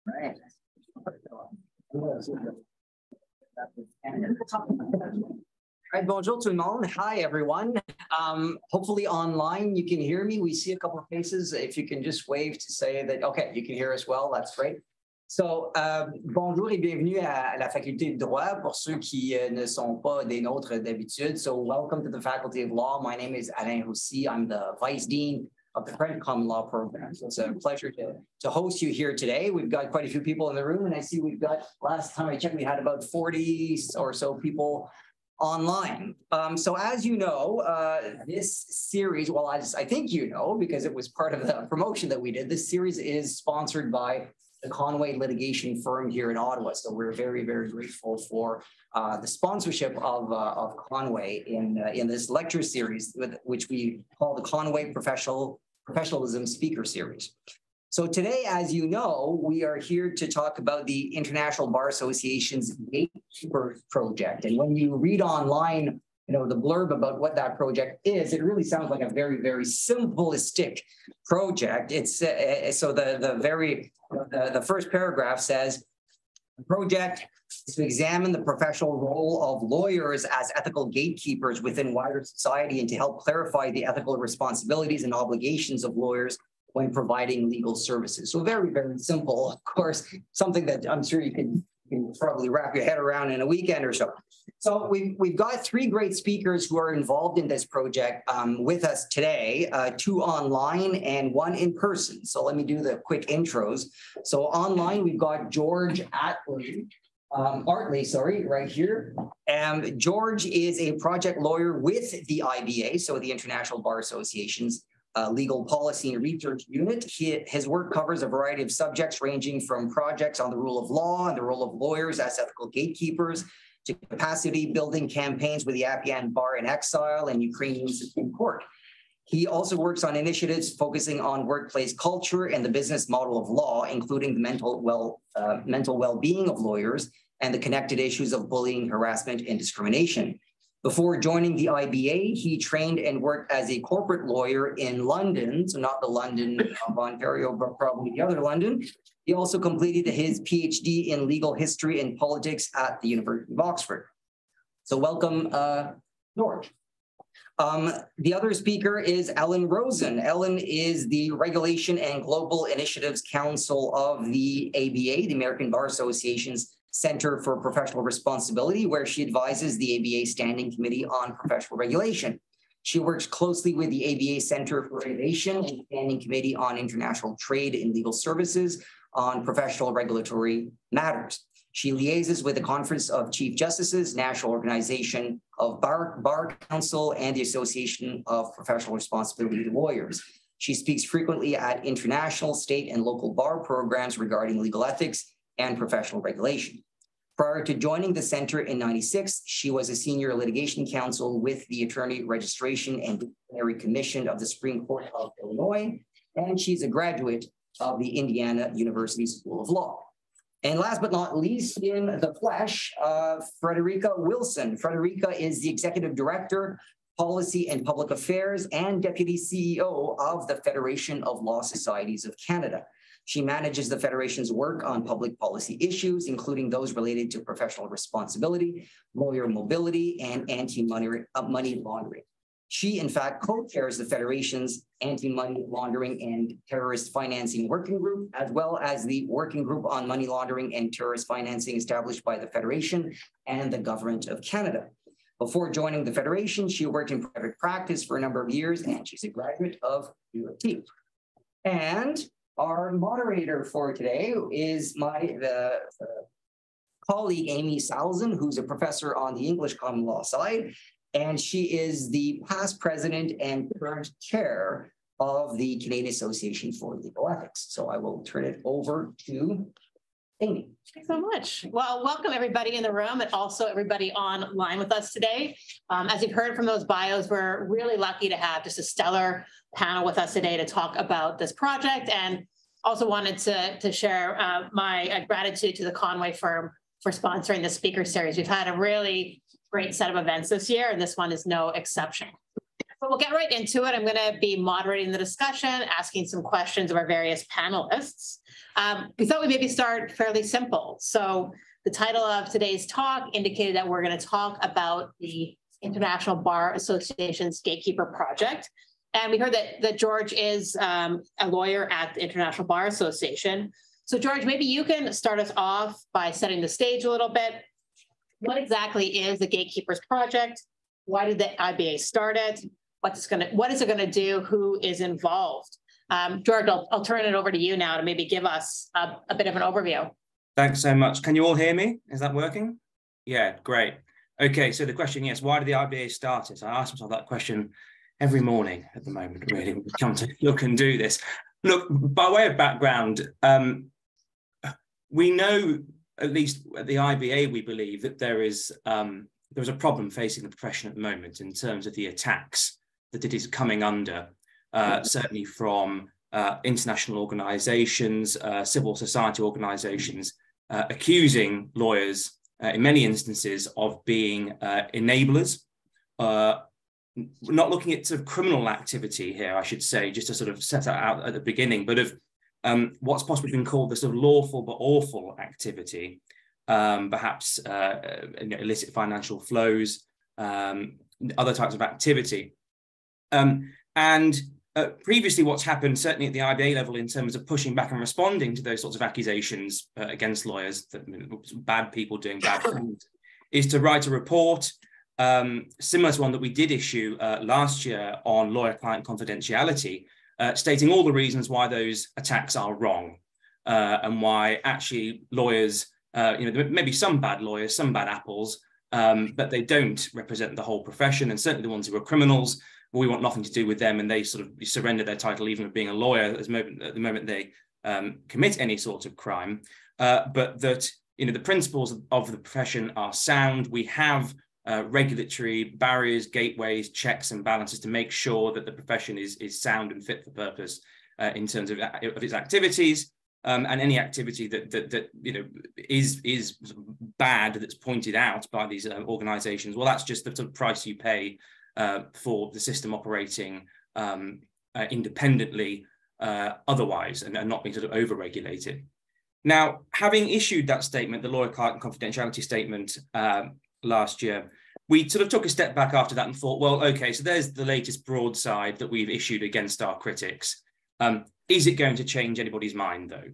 Right. All right, bonjour tout le monde. Hi, everyone. Hopefully online you can hear me. We see a couple of faces. If you can just wave to say that, okay, you can hear us well, that's great. So, bonjour et bienvenue à la faculté de droit pour ceux qui ne sont pas des nôtres d'habitude. So, welcome to the Faculty of Law. My name is Ellyn. I'm the Vice Dean of the French Common Law program. So it's a pleasure to host you here today. We've got quite a few people in the room, and I see we've got, last time I checked, we had about 40 or so people online. So as you know, this series, well, as I think you know, because it was part of the promotion that we did, this series is sponsored by the Conway litigation firm here in Ottawa. So we're very, very grateful for the sponsorship of Conway in this lecture series, which we call the Conway Professionalism Speaker Series. So today, as you know, we are here to talk about the International Bar Association's Gatekeepers project. And when you read online, you know, the blurb about what that project is, it really sounds like a very, very simplistic project. It's so the first paragraph says, the project is to examine the professional role of lawyers as ethical gatekeepers within wider society and to help clarify the ethical responsibilities and obligations of lawyers when providing legal services. So very, very simple, of course, something that I'm sure you can probably wrap your head around in a weekend or so. So we've got three great speakers who are involved in this project with us today, two online and one in person. So let me do the quick intros. So online, we've got George Artley, right here. George is a project lawyer with the IBA, so the International Bar Association's legal policy and research unit. His work covers a variety of subjects ranging from projects on the rule of law and the role of lawyers as ethical gatekeepers to capacity building campaigns with the Afghan bar in exile and Ukrainian Supreme Court. He also works on initiatives focusing on workplace culture and the business model of law, including the mental well-being of lawyers and the connected issues of bullying, harassment, and discrimination. Before joining the IBA, he trained and worked as a corporate lawyer in London, so not the London of Ontario, but probably the other London. He also completed his PhD in legal history and politics at the University of Oxford. So welcome, George. The other speaker is Ellyn Rosen. Ellyn is the Regulation and Global Initiatives Council of the ABA, the American Bar Association's Center for Professional Responsibility, where she advises the ABA Standing Committee on Professional Regulation. She works closely with the ABA Center for Innovation and Standing Committee on International Trade and Legal Services on professional regulatory matters. She liaises with the Conference of Chief Justices, National Organization of Bar Council, and the Association of Professional Responsibility Lawyers. She speaks frequently at international, state, and local bar programs regarding legal ethics and professional regulation. Prior to joining the center in '96, she was a senior litigation counsel with the Attorney Registration and Disciplinary Commission of the Supreme Court of Illinois, and she's a graduate of the Indiana University School of Law. And last but not least, in the flesh, Frederica Wilson. Frederica is the Executive Director, Policy and Public Affairs, and Deputy CEO of the Federation of Law Societies of Canada. She manages the Federation's work on public policy issues, including those related to professional responsibility, lawyer mobility, and anti-money laundering. She, in fact, co-chairs the Federation's Anti-Money Laundering and Terrorist Financing Working Group, as well as the Working Group on Money Laundering and Terrorist Financing established by the Federation and the Government of Canada. Before joining the Federation, she worked in private practice for a number of years, and she's a graduate of UT. And our moderator for today is my colleague, Amy Salzen, who's a professor on the English common law side, and she is the past president and current chair of the Canadian Association for Legal Ethics. So I will turn it over to Amy. Thanks so much. Well, welcome everybody in the room and also everybody online with us today. As you've heard from those bios, we're really lucky to have just a stellar panel with us today to talk about this project, and also wanted to share my gratitude to the Conway firm for sponsoring the speaker series. We've had a really great set of events this year, and this one is no exception. So we'll get right into it. I'm going to be moderating the discussion, asking some questions of our various panelists. We thought we'd maybe start fairly simple. So the title of today's talk indicated that we're going to talk about the International Bar Association's Gatekeeper project. And we heard that George is a lawyer at the International Bar Association. So George, maybe you can start us off by setting the stage a little bit. What exactly is the Gatekeepers project? Why did the IBA start it? What is it going to do? Who is involved? George, I'll turn it over to you now to maybe give us a bit of an overview. Thanks so much. Can you all hear me? Is that working? Yeah, great. Okay, so the question, yes, why did the IBA start it? I ask myself that question every morning at the moment, really, when we come to look and do this. Look, by way of background, we know, at least at the IBA, we believe that there is a problem facing the profession at the moment in terms of the attacks that it is coming under, certainly from international organisations, civil society organisations, accusing lawyers in many instances of being enablers, not looking at sort of criminal activity here, I should say, just to sort of set that out at the beginning, but of what's possibly been called the sort of lawful but awful activity, perhaps illicit financial flows, other types of activity. Previously, what's happened, certainly at the IBA level, in terms of pushing back and responding to those sorts of accusations against lawyers, that bad people doing bad things, is to write a report similar to one that we did issue last year on lawyer-client confidentiality, stating all the reasons why those attacks are wrong and why actually lawyers, there may be some bad lawyers, some bad apples, but they don't represent the whole profession, and certainly the ones who are criminals. We want nothing to do with them, and they sort of surrender their title even of being a lawyer at the moment they commit any sort of crime. But that the principles of the profession are sound. We have regulatory barriers, gateways, checks and balances to make sure that the profession is sound and fit for purpose in terms of its activities. And any activity that is bad, that's pointed out by these organisations, well, that's just the sort of price you pay for the system operating independently otherwise and not being sort of over-regulated. Now, having issued that statement, the lawyer-client confidentiality statement last year, we sort of took a step back after that and thought, well, okay, so there's the latest broadside that we've issued against our critics. Is it going to change anybody's mind, though?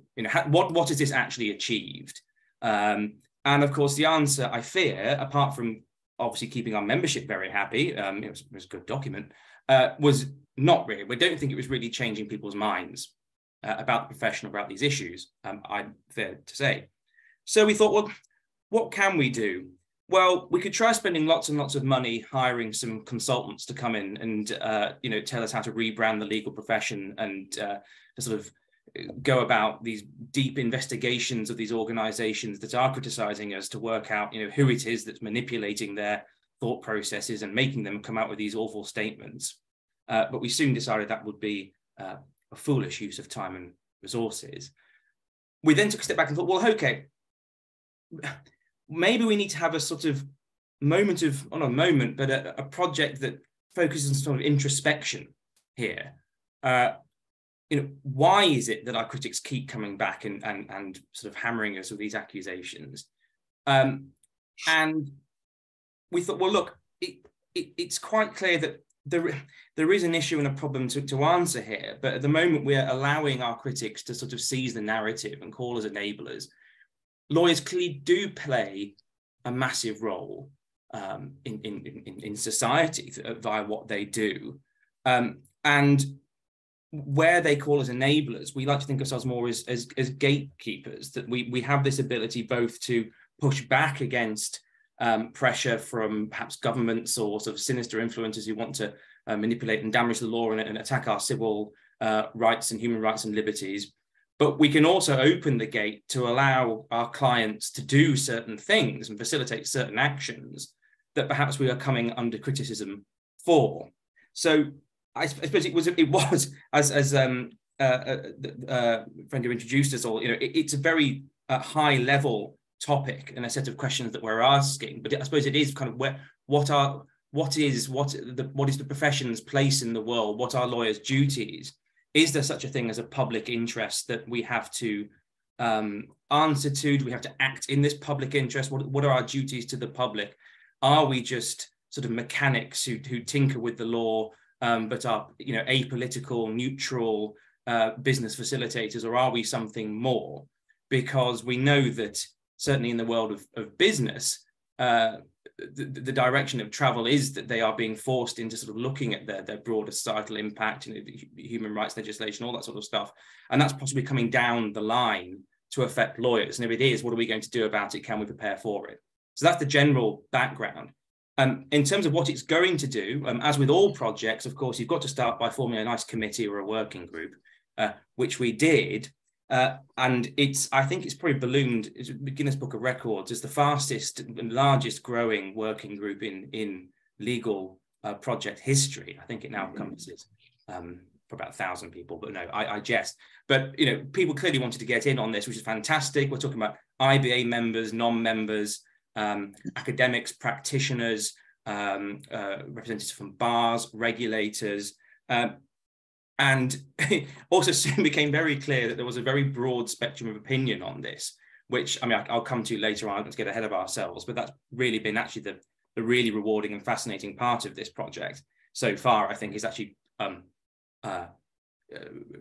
What has this actually achieved? And of course, the answer, I fear, apart from obviously keeping our membership very happy, it was a good document, was not really. We don't think it was really changing people's minds about the profession, about these issues, I'm fair to say. So we thought, well, what can we do? Well, we could try spending lots and lots of money hiring some consultants to come in and tell us how to rebrand the legal profession and to sort of go about these deep investigations of these organizations that are criticizing us to work out who it is that's manipulating their thought processes and making them come out with these awful statements. But we soon decided that would be a foolish use of time and resources. We then took a step back and thought, well, okay, maybe we need to have a sort of moment of, not a moment, but a project that focuses on sort of introspection here. Why is it that our critics keep coming back and sort of hammering us with these accusations? And we thought, well, look, it's quite clear that there is an issue and a problem to answer here, but at the moment we're allowing our critics to sort of seize the narrative and call us enablers. Lawyers clearly do play a massive role in society via what they do. And where they call us enablers, we like to think of ourselves more as gatekeepers, that we have this ability both to push back against pressure from perhaps governments or sort of sinister influencers who want to manipulate and damage the law and attack our civil rights and human rights and liberties. But we can also open the gate to allow our clients to do certain things and facilitate certain actions that perhaps we are coming under criticism for. So I suppose it was as friend who introduced us all, it's a very high level topic and a set of questions that we're asking, but I suppose it is kind of what are what is the profession's place in the world? What are lawyers' duties? Is there such a thing as a public interest that we have to answer to? Do we have to act in this public interest? What are our duties to the public? Are we just sort of mechanics who tinker with the law, but are apolitical, neutral business facilitators, or are we something more? Because we know that certainly in the world of business, the direction of travel is that they are being forced into sort of looking at their broader societal impact, human rights legislation, all that sort of stuff. And that's possibly coming down the line to affect lawyers. And if it is, what are we going to do about it? Can we prepare for it? So that's the general background. In terms of what it's going to do, as with all projects, of course, you've got to start by forming a nice committee or a working group, which we did. And I think it's probably ballooned. It's Guinness Book of Records is the fastest and largest growing working group in legal project history. I think it now encompasses for about 1,000 people, but no, I jest. But people clearly wanted to get in on this, which is fantastic. We're talking about IBA members, non-members, academics, practitioners, representatives from bars, regulators. And it also soon became very clear that there was a very broad spectrum of opinion on this, which, I'll come to later on. Let's get ahead of ourselves, but that's really been actually the really rewarding and fascinating part of this project so far, I think, is actually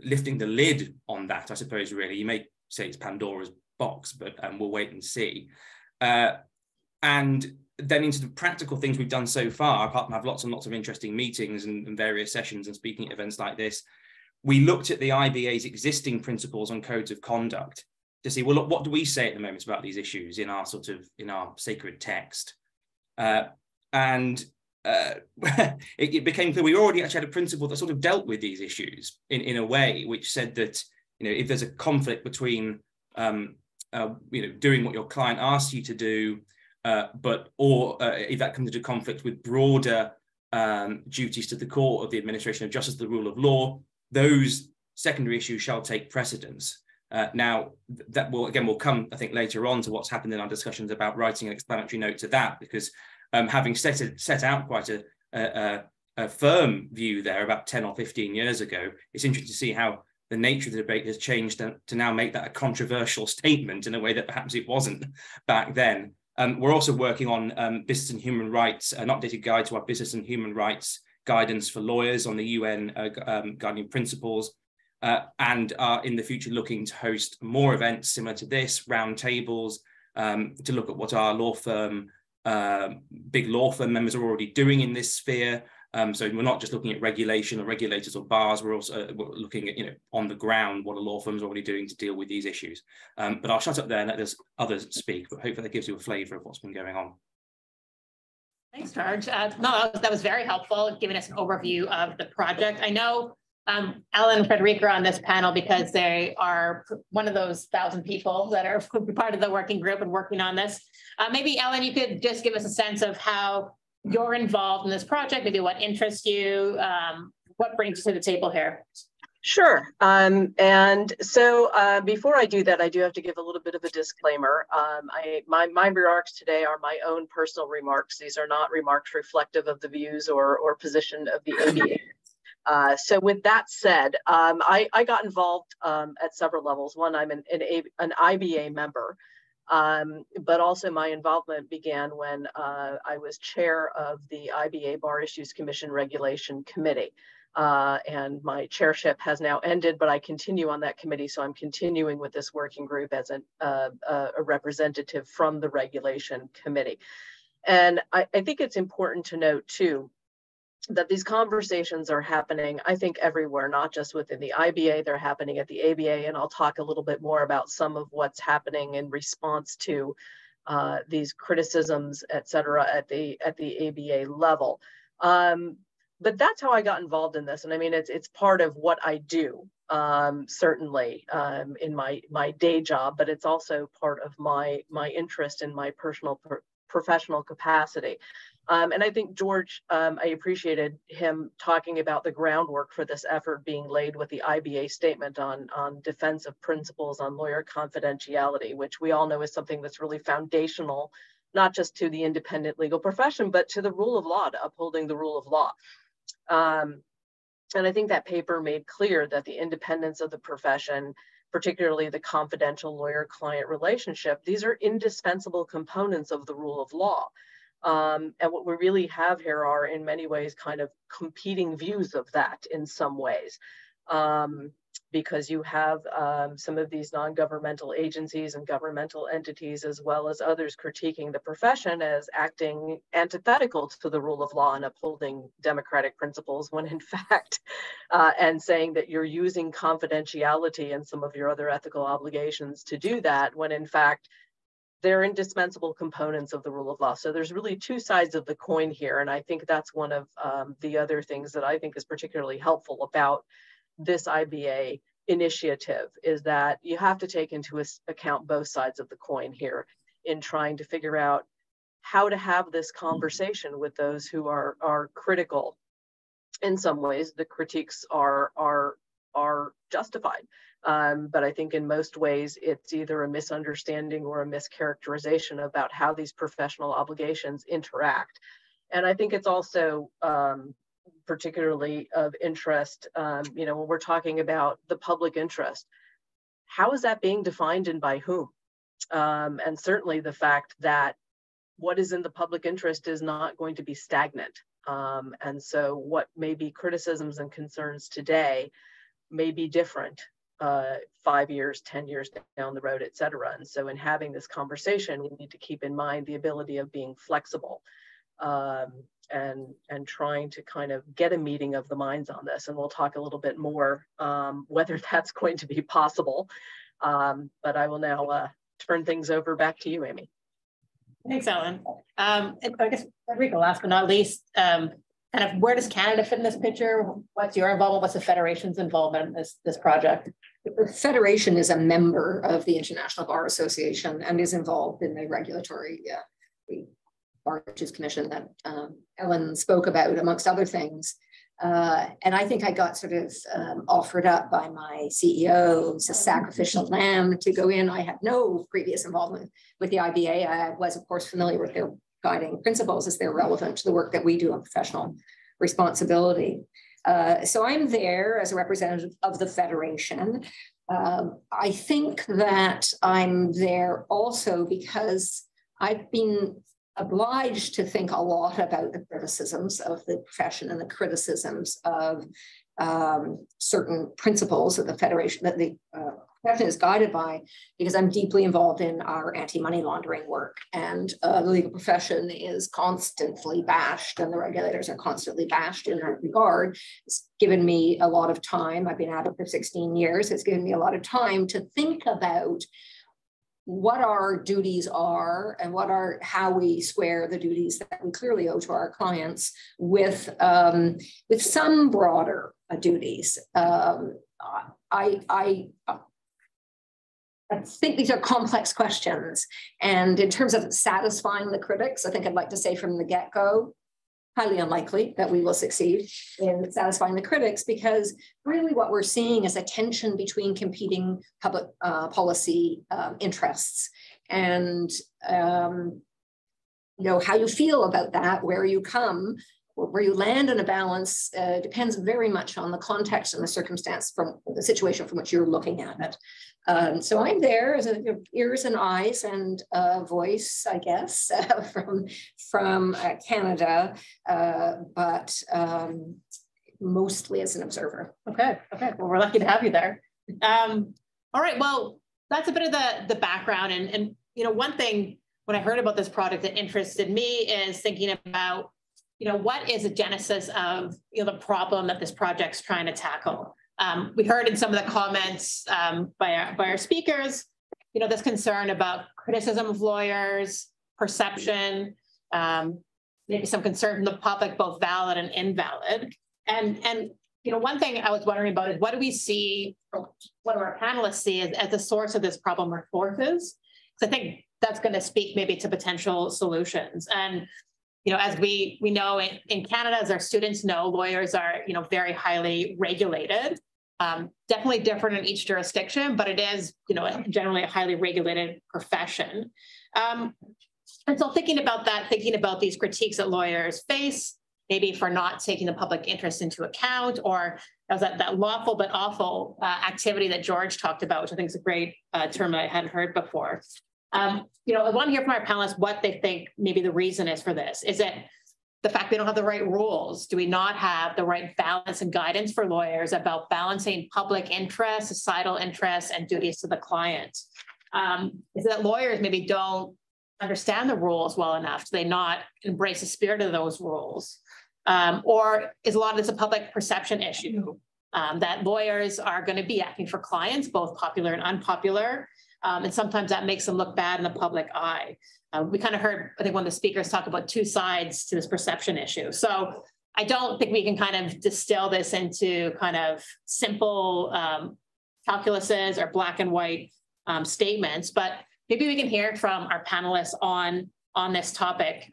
lifting the lid on that, I suppose, really. You may say it's Pandora's box, but we'll wait and see. And then into the practical things we've done so far, apart from have lots and lots of interesting meetings and various sessions and speaking at events like this, we looked at the IBA's existing principles on codes of conduct to see, well, look, what do we say at the moment about these issues in our sacred text? It became clear we already actually had a principle that sort of dealt with these issues in a way, which said that, if there's a conflict between, doing what your client asks you to do, if that comes into conflict with broader duties to the court or the administration of justice, the rule of law, those secondary issues shall take precedence. Now, that will come, I think, later on to what's happened in our discussions about writing an explanatory note to that, because having set out quite a firm view there about 10 or 15 years ago, it's interesting to see how the nature of the debate has changed to now make that a controversial statement in a way that perhaps it wasn't back then. We're also working on business and human rights, an updated guide to our business and human rights guidance for lawyers on the UN guiding principles, and are in the future looking to host more events similar to this, roundtables, to look at what our big law firm members are already doing in this sphere. So we're not just looking at regulation or regulators or bars, we're also looking at, on the ground, what a law firm is already doing to deal with these issues. But I'll shut up there and let others speak, but hopefully that gives you a flavour of what's been going on. Thanks, George. That was very helpful, giving us an overview of the project. I know Ellyn and Frederica are on this panel because they are one of those 1,000 people that are part of the working group and working on this. Maybe, Ellyn, you could just give us a sense of how you're involved in this project, maybe what interests you, what brings you to the table here? Sure. And so before I do that, I do have to give a little bit of a disclaimer. My remarks today are my own personal remarks. These are not remarks reflective of the views or position of the ABA. So with that said, I got involved at several levels. One, I'm an IBA member. But also my involvement began when I was chair of the IBA Bar Issues Commission Regulation Committee. And my chairship has now ended, but I continue on that committee. So I'm continuing with this working group as a representative from the Regulation Committee. And I think it's important to note too, that these conversations are happening, I think, everywhere, not just within the IBA, they're happening at the ABA, and I'll talk a little bit more about some of what's happening in response to these criticisms, et cetera, at the ABA level. But that's how I got involved in this. And I mean, it's part of what I do, certainly in my day job, but it's also part of my interest in my personal professional capacity. And I think George, I appreciated him talking about the groundwork for this effort being laid with the IBA statement on defense of principles on lawyer confidentiality, which we all know is something that's really foundational, not just to the independent legal profession, but to the rule of law, to upholding the rule of law. And I think that paper made clear that the independence of the profession, particularly the confidential lawyer-client relationship, these are indispensable components of the rule of law. And what we really have here are, in many ways, kind of competing views of that in some ways. Because you have some of these non-governmental agencies and governmental entities, as well as others, critiquing the profession as acting antithetical to the rule of law and upholding democratic principles, when in fact, and saying that you're using confidentiality and some of your other ethical obligations to do that, when in fact, they're indispensable components of the rule of law. So there's really two sides of the coin here. And I think that's one of the other things that I think is particularly helpful about this IBA initiative, is that you have to take into account both sides of the coin here in trying to figure out how to have this conversation with those who are critical. In some ways, the critiques are justified. But I think in most ways, it's either a misunderstanding or a mischaracterization about how these professional obligations interact. And I think it's also particularly of interest, when we're talking about the public interest, how is that being defined and by whom? And certainly the fact that what is in the public interest is not going to be stagnant. And so what may be criticisms and concerns today may be different 5 years, 10 years down the road, et cetera. And so in having this conversation, we need to keep in mind the ability of being flexible. And trying to kind of get a meeting of the minds on this. And we'll talk a little bit more whether that's going to be possible. But I will now turn things over back to you, Amy. Thanks, Ellyn. And I guess, Frederica, last but not least, kind of where does Canada fit in this picture? What's your involvement? What's the Federation's involvement in this project? The Federation is a member of the International Bar Association and is involved in the regulatory Bar Judges Commission that Ellyn spoke about, amongst other things. And I think I got sort of offered up by my CEO as a sacrificial lamb to go in. I had no previous involvement with the IBA. I was, of course, familiar with their guiding principles as they're relevant to the work that we do on professional responsibility. So I'm there as a representative of the Federation. I think that I'm there also because I've been obliged to think a lot about the criticisms of the profession and the criticisms of certain principles that the Federation, that the profession is guided by, because I'm deeply involved in our anti-money laundering work, and the legal profession is constantly bashed, and the regulators are constantly bashed in that regard. It's given me a lot of time. I've been at it for 16 years. It's given me a lot of time to think about what our duties are and how we square the duties that we clearly owe to our clients with some broader duties. I think these are complex questions, and in terms of satisfying the critics, I think I'd like to say from the get-go, highly unlikely that we will succeed in satisfying the critics, because really what we're seeing is a tension between competing public policy interests. And how you feel about that, where you come, where you land in a balance depends very much on the context and the circumstance from the situation from which you're looking at it. So I'm there as ears and eyes and voice, I guess, from Canada, but mostly as an observer. Okay. Well, we're lucky to have you there. All right. Well, that's a bit of the background, and one thing when I heard about this project that interested me is thinking about what is the genesis of the problem that this project's trying to tackle. We heard in some of the comments by our speakers, this concern about criticism of lawyers, perception, maybe some concern from the public, both valid and invalid. And one thing I was wondering about is, what do we see, or what do our panelists see as the source of this problem or sources? Because I think that's going to speak maybe to potential solutions. And as we know in Canada, as our students know, lawyers are very highly regulated. Definitely different in each jurisdiction, but it is generally a highly regulated profession. And so thinking about that, thinking about these critiques that lawyers face, maybe for not taking the public interest into account, or that lawful but awful activity that George talked about, which I think is a great term I hadn't heard before. I want to hear from our panelists what they think maybe the reason is for this. Is it the fact they don't have the right rules? Do we not have the right balance and guidance for lawyers about balancing public interest, societal interests, and duties to the client? Is it that lawyers maybe don't understand the rules well enough? Do they not embrace the spirit of those rules? Or is a lot of this a public perception issue, that lawyers are going to be acting for clients, both popular and unpopular, and sometimes that makes them look bad in the public eye? We kind of heard, I think, one of the speakers talk about two sides to this perception issue. So I don't think we can kind of distill this into kind of simple calculuses or black and white statements, but maybe we can hear from our panelists on this topic.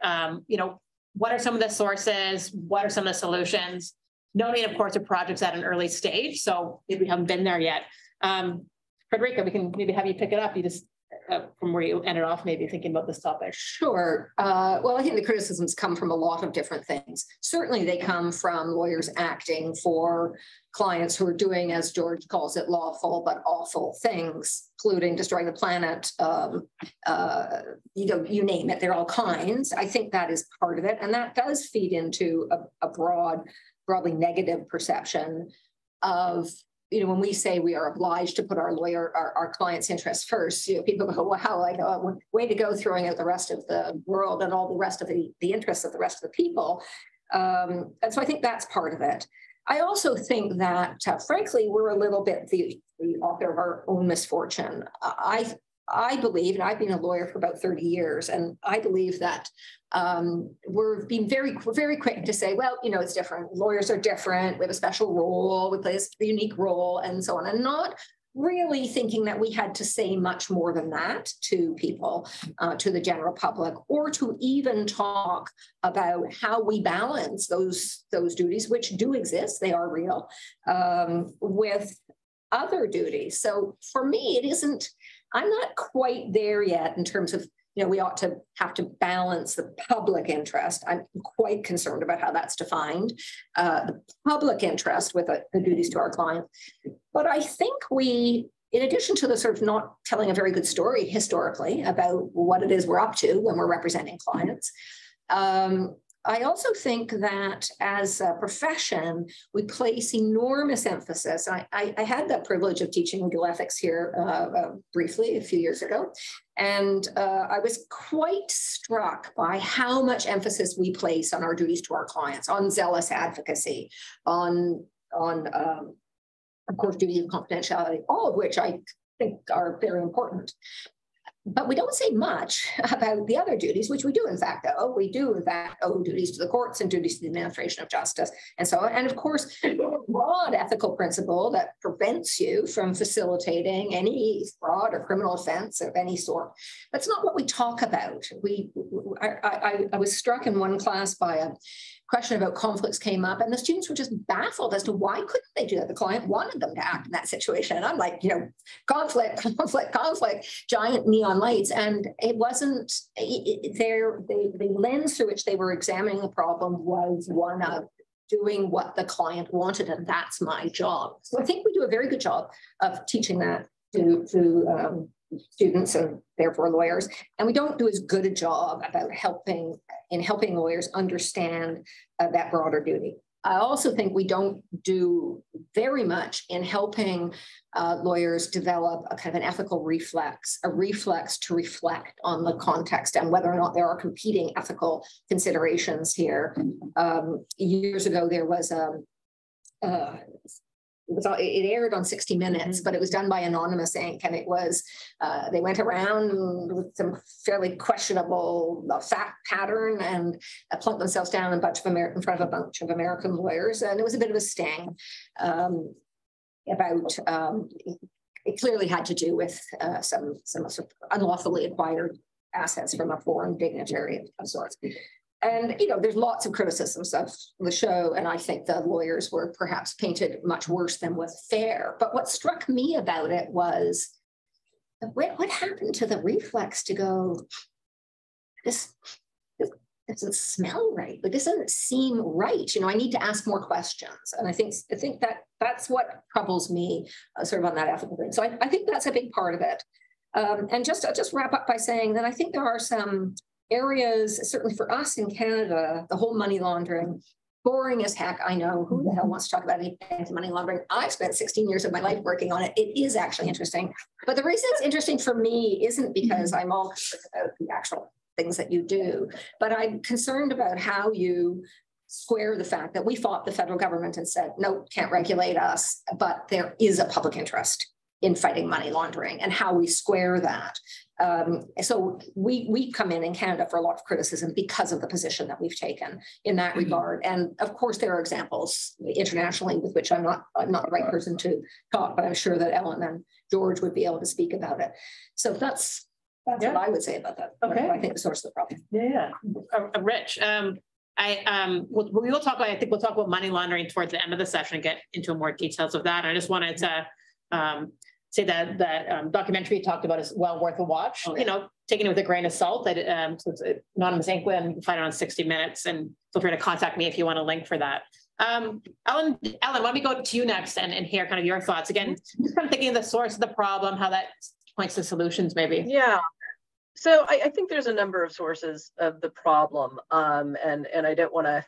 What are some of the sources? What are some of the solutions? Noting, of course, the project's at an early stage, so maybe we haven't been there yet. Frederica, we can maybe have you pick it up. You just from where you ended off, maybe thinking about this topic. Sure. Well, I think the criticisms come from a lot of different things. Certainly, they come from lawyers acting for clients who are doing, as George calls it, lawful but awful things, including destroying the planet. You name it. There are all kinds. I think that is part of it, and that does feed into a broadly negative perception of, when we say we are obliged to put our clients' interests first, people go, wow, way to go, throwing out the rest of the world and all the rest of the interests of the rest of the people. And so I think that's part of it. I also think that, frankly, we're a little bit the author of our own misfortune. I believe, and I've been a lawyer for about 30 years, and I believe that we're very quick to say, well, it's different. Lawyers are different. We have a special role. We play a unique role, and so on, and not really thinking that we had to say much more than that to people, to the general public, or to even talk about how we balance those duties, which do exist. They are real, with other duties. So for me, I'm not quite there yet in terms of, we ought to have to balance the public interest. I'm quite concerned about how that's defined, the public interest with the duties to our client. But I think in addition to the sort of not telling a very good story historically about what it is we're up to when we're representing clients, I also think that as a profession, we place enormous emphasis. I had the privilege of teaching legal ethics here briefly a few years ago, and I was quite struck by how much emphasis we place on our duties to our clients, on zealous advocacy, on of course, duty of confidentiality, all of which I think are very important. But we don't say much about the other duties, which we do, in fact, owe. We do, in fact, owe duties to the courts and duties to the administration of justice, and so on. And of course, a broad ethical principle that prevents you from facilitating any fraud or criminal offense of any sort. That's not what we talk about. I was struck in one class by a question about conflicts came up, and the students were just baffled as to why couldn't they do that. The client wanted them to act in that situation. And I'm like, conflict, giant neon lights. And it wasn't, the lens through which they were examining the problem was one of doing what the client wanted, and that's my job. So I think we do a very good job of teaching that to students and therefore lawyers, and we don't do as good a job about helping lawyers understand that broader duty. I also think we don't do very much in helping lawyers develop a kind of an ethical reflex, a reflex to reflect on the context and whether or not there are competing ethical considerations here. Years ago, there was it aired on 60 Minutes, but it was done by Anonymous Inc. And it was, they went around with some fairly questionable fact pattern and plunked themselves down in front of a bunch of American lawyers. And it was a bit of a sting about, it clearly had to do with some sort of unlawfully acquired assets from a foreign dignitary of sorts. And, there's lots of criticisms of the show, and I think the lawyers were perhaps painted much worse than was fair. But what struck me about it was, what happened to the reflex to go, this doesn't smell right. Like this doesn't seem right. You know, I need to ask more questions. And I think that's what troubles me sort of on that ethical thing. So I think that's a big part of it. And just wrap up by saying that I think there are some areas, certainly for us in Canada, the whole money laundering, boring as heck. I know, who the hell wants to talk about anti-money laundering? I've spent 16 years of my life working on it. It is actually interesting. But the reason it's interesting for me isn't because I'm all concerned about the actual things that you do, but I'm concerned about how you square the fact that we fought the federal government and said, no, can't regulate us, but there is a public interest in fighting money laundering, and how we square that. So we come in Canada for a lot of criticism because of the position that we've taken in that regard. And of course, there are examples internationally with which I'm not the right person to talk, but I'm sure that Ellyn and George would be able to speak about it. So that's what I would say about that. Okay. I think the source of the problem. Yeah. Rich, we will talk about, I think we'll talk about money laundering towards the end of the session and get into more details of that. I just wanted to say that documentary you talked about is well worth a watch. Oh, yeah. You know, taking it with a grain of salt. That so it's Anonymous Inquiry, you can find it on 60 Minutes, and feel free to contact me if you want a link for that. Ellyn, why don't we go to you next and hear kind of your thoughts again, just kind of thinking of the source of the problem, how that points to solutions, maybe. Yeah. So I think there's a number of sources of the problem, and I don't want to.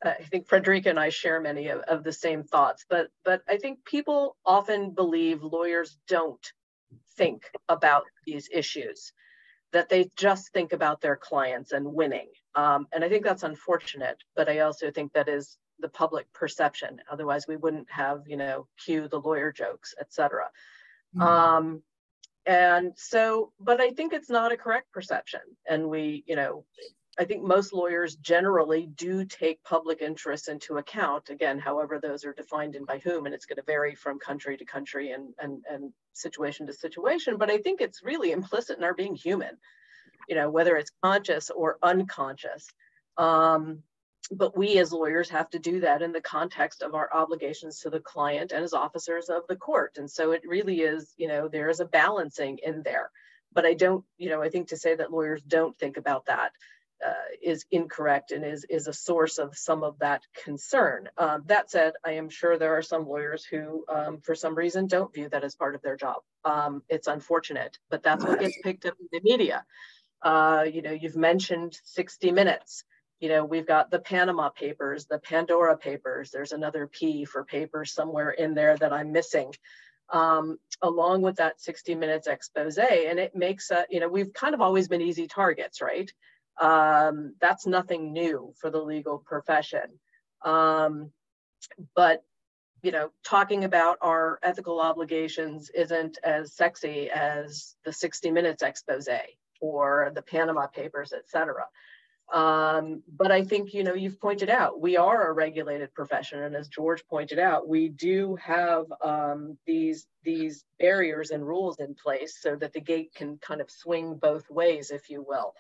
I think Frederica and I share many of the same thoughts, but I think people often believe lawyers don't think about these issues, that they just think about their clients and winning. And I think that's unfortunate, but I also think that is the public perception. Otherwise, we wouldn't have, cue the lawyer jokes, et cetera. Mm-hmm. And so, but I think it's not a correct perception. And I think most lawyers generally do take public interests into account, again, however those are defined and by whom, and it's going to vary from country to country and situation to situation. But I think it's really implicit in our being human, whether it's conscious or unconscious. But we as lawyers have to do that in the context of our obligations to the client and as officers of the court. And so it really is, there is a balancing in there. But I don't, I think to say that lawyers don't think about that is incorrect and is a source of some of that concern. That said, I am sure there are some lawyers who, for some reason, don't view that as part of their job. It's unfortunate, but that's what gets picked up in the media. You've mentioned 60 Minutes. We've got the Panama Papers, the Pandora Papers. There's another P for papers somewhere in there that I'm missing, along with that 60 Minutes expose. And it makes, we've kind of always been easy targets, right? That's nothing new for the legal profession. But, talking about our ethical obligations isn't as sexy as the 60 Minutes expose or the Panama Papers, et cetera. But I think, you've pointed out, we are a regulated profession. And as George pointed out, we do have these barriers and rules in place so that the gate can kind of swing both ways, if you will.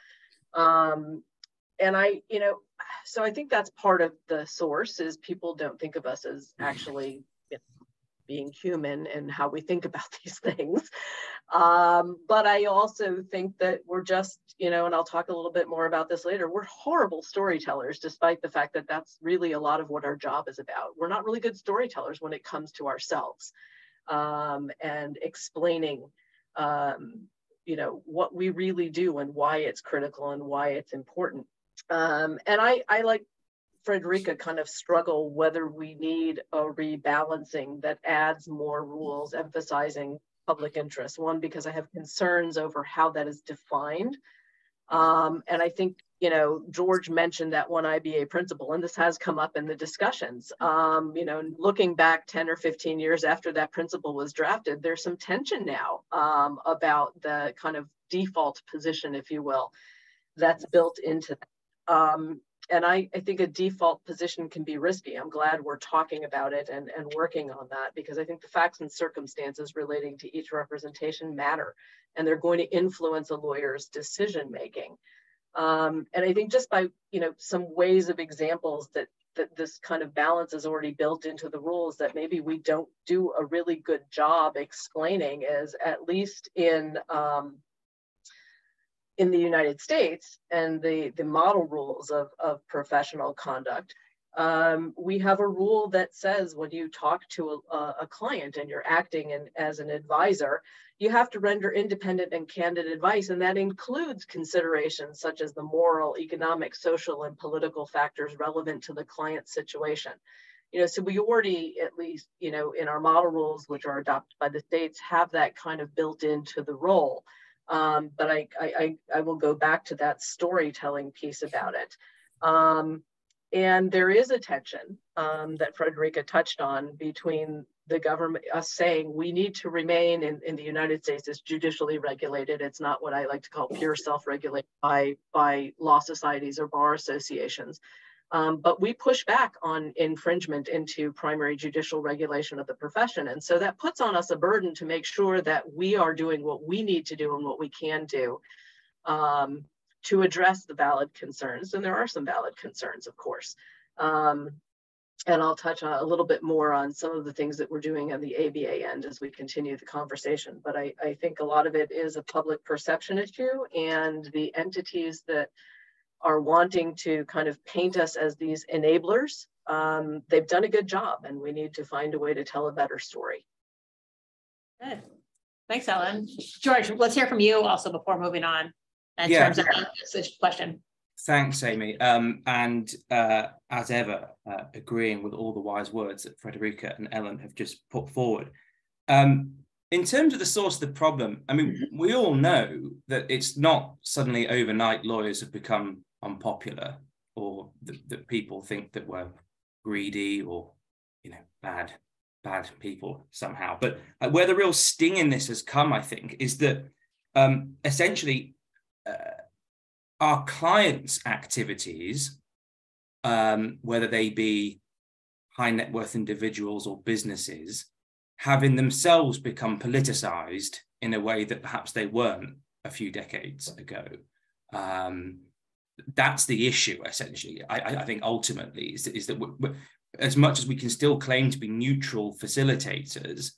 And so I think that's part of the source is people don't think of us as actually being human and how we think about these things. But I also think that we're just, and I'll talk a little bit more about this later, we're horrible storytellers, despite the fact that that's really a lot of what our job is about. We're not really good storytellers when it comes to ourselves and explaining, what we really do and why it's critical and why it's important. And I like Frederica kind of struggle whether we need a rebalancing that adds more rules emphasizing public interest. One, because I have concerns over how that is defined. And I think, George mentioned that one IBA principle, and this has come up in the discussions. Looking back 10 or 15 years after that principle was drafted, there's some tension now about the kind of default position, if you will, that's built into that. And I think a default position can be risky. I'm glad we're talking about it and working on that, because I think the facts and circumstances relating to each representation matter, and they're going to influence a lawyer's decision-making. And I think just by, some ways of examples that this kind of balance is already built into the rules that maybe we don't do a really good job explaining is, at least in in the United States and the model rules of professional conduct, we have a rule that says when you talk to a client and you're acting as an advisor, you have to render independent and candid advice, and that includes considerations such as the moral, economic, social, and political factors relevant to the client's situation. So we already, at least, in our model rules, which are adopted by the states, have that kind of built into the role. But I will go back to that storytelling piece about it. And there is a tension that Frederica touched on between the government, us saying we need to remain in the United States as judicially regulated. It's not what I like to call pure self-regulated by law societies or bar associations. But we push back on infringement into primary judicial regulation of the profession. And so that puts on us a burden to make sure that we are doing what we need to do and what we can do to address the valid concerns. And there are some valid concerns, of course. And I'll touch on a little bit more on some of the things that we're doing on the ABA end as we continue the conversation. But I think a lot of it is a public perception issue, and the entities that are wanting to kind of paint us as these enablers, they've done a good job, and we need to find a way to tell a better story. Good. Thanks, Ellyn. George, let's hear from you also before moving on in terms of this question. Thanks, Amy. And as ever, agreeing with all the wise words that Frederica and Ellyn have just put forward. In terms of the source of the problem, I mean, we all know that it's not suddenly overnight lawyers have become unpopular, or that people think that we're greedy or, bad people somehow. But where the real sting in this has come, I think, is that essentially our clients' activities, whether they be high net worth individuals or businesses, have in themselves become politicized in a way that perhaps they weren't a few decades ago. That's the issue, essentially. I think ultimately is that we're, as much as we can still claim to be neutral facilitators,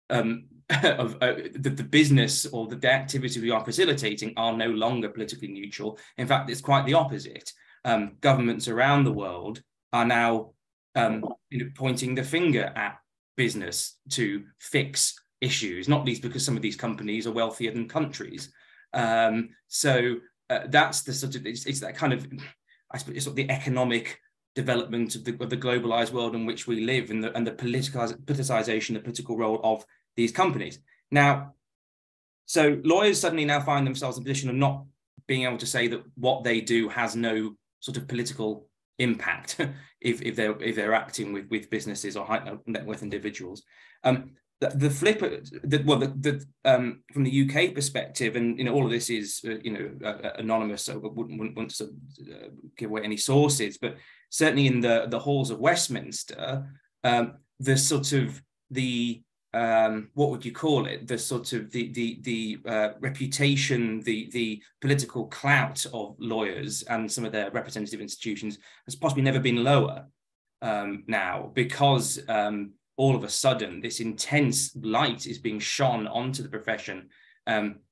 of the business or the activities we are facilitating are no longer politically neutral. In fact, it's quite the opposite. Governments around the world are now pointing the finger at business to fix issues, not least because some of these companies are wealthier than countries. So that's the sort of, it's that kind of, I suppose, it's sort of the economic development of the globalized world in which we live, and the politicization, the political role of these companies. Now, so lawyers suddenly now find themselves in a position of not being able to say that what they do has no sort of political impact if they're acting with businesses or high net worth individuals. The flip, from the UK perspective, and all of this is anonymous, so I wouldn't want to give away any sources, but certainly in the halls of Westminster, the sort of the what would you call it? The sort of the reputation, the political clout of lawyers and some of their representative institutions has possibly never been lower now, because all of a sudden this intense light is being shone onto the profession,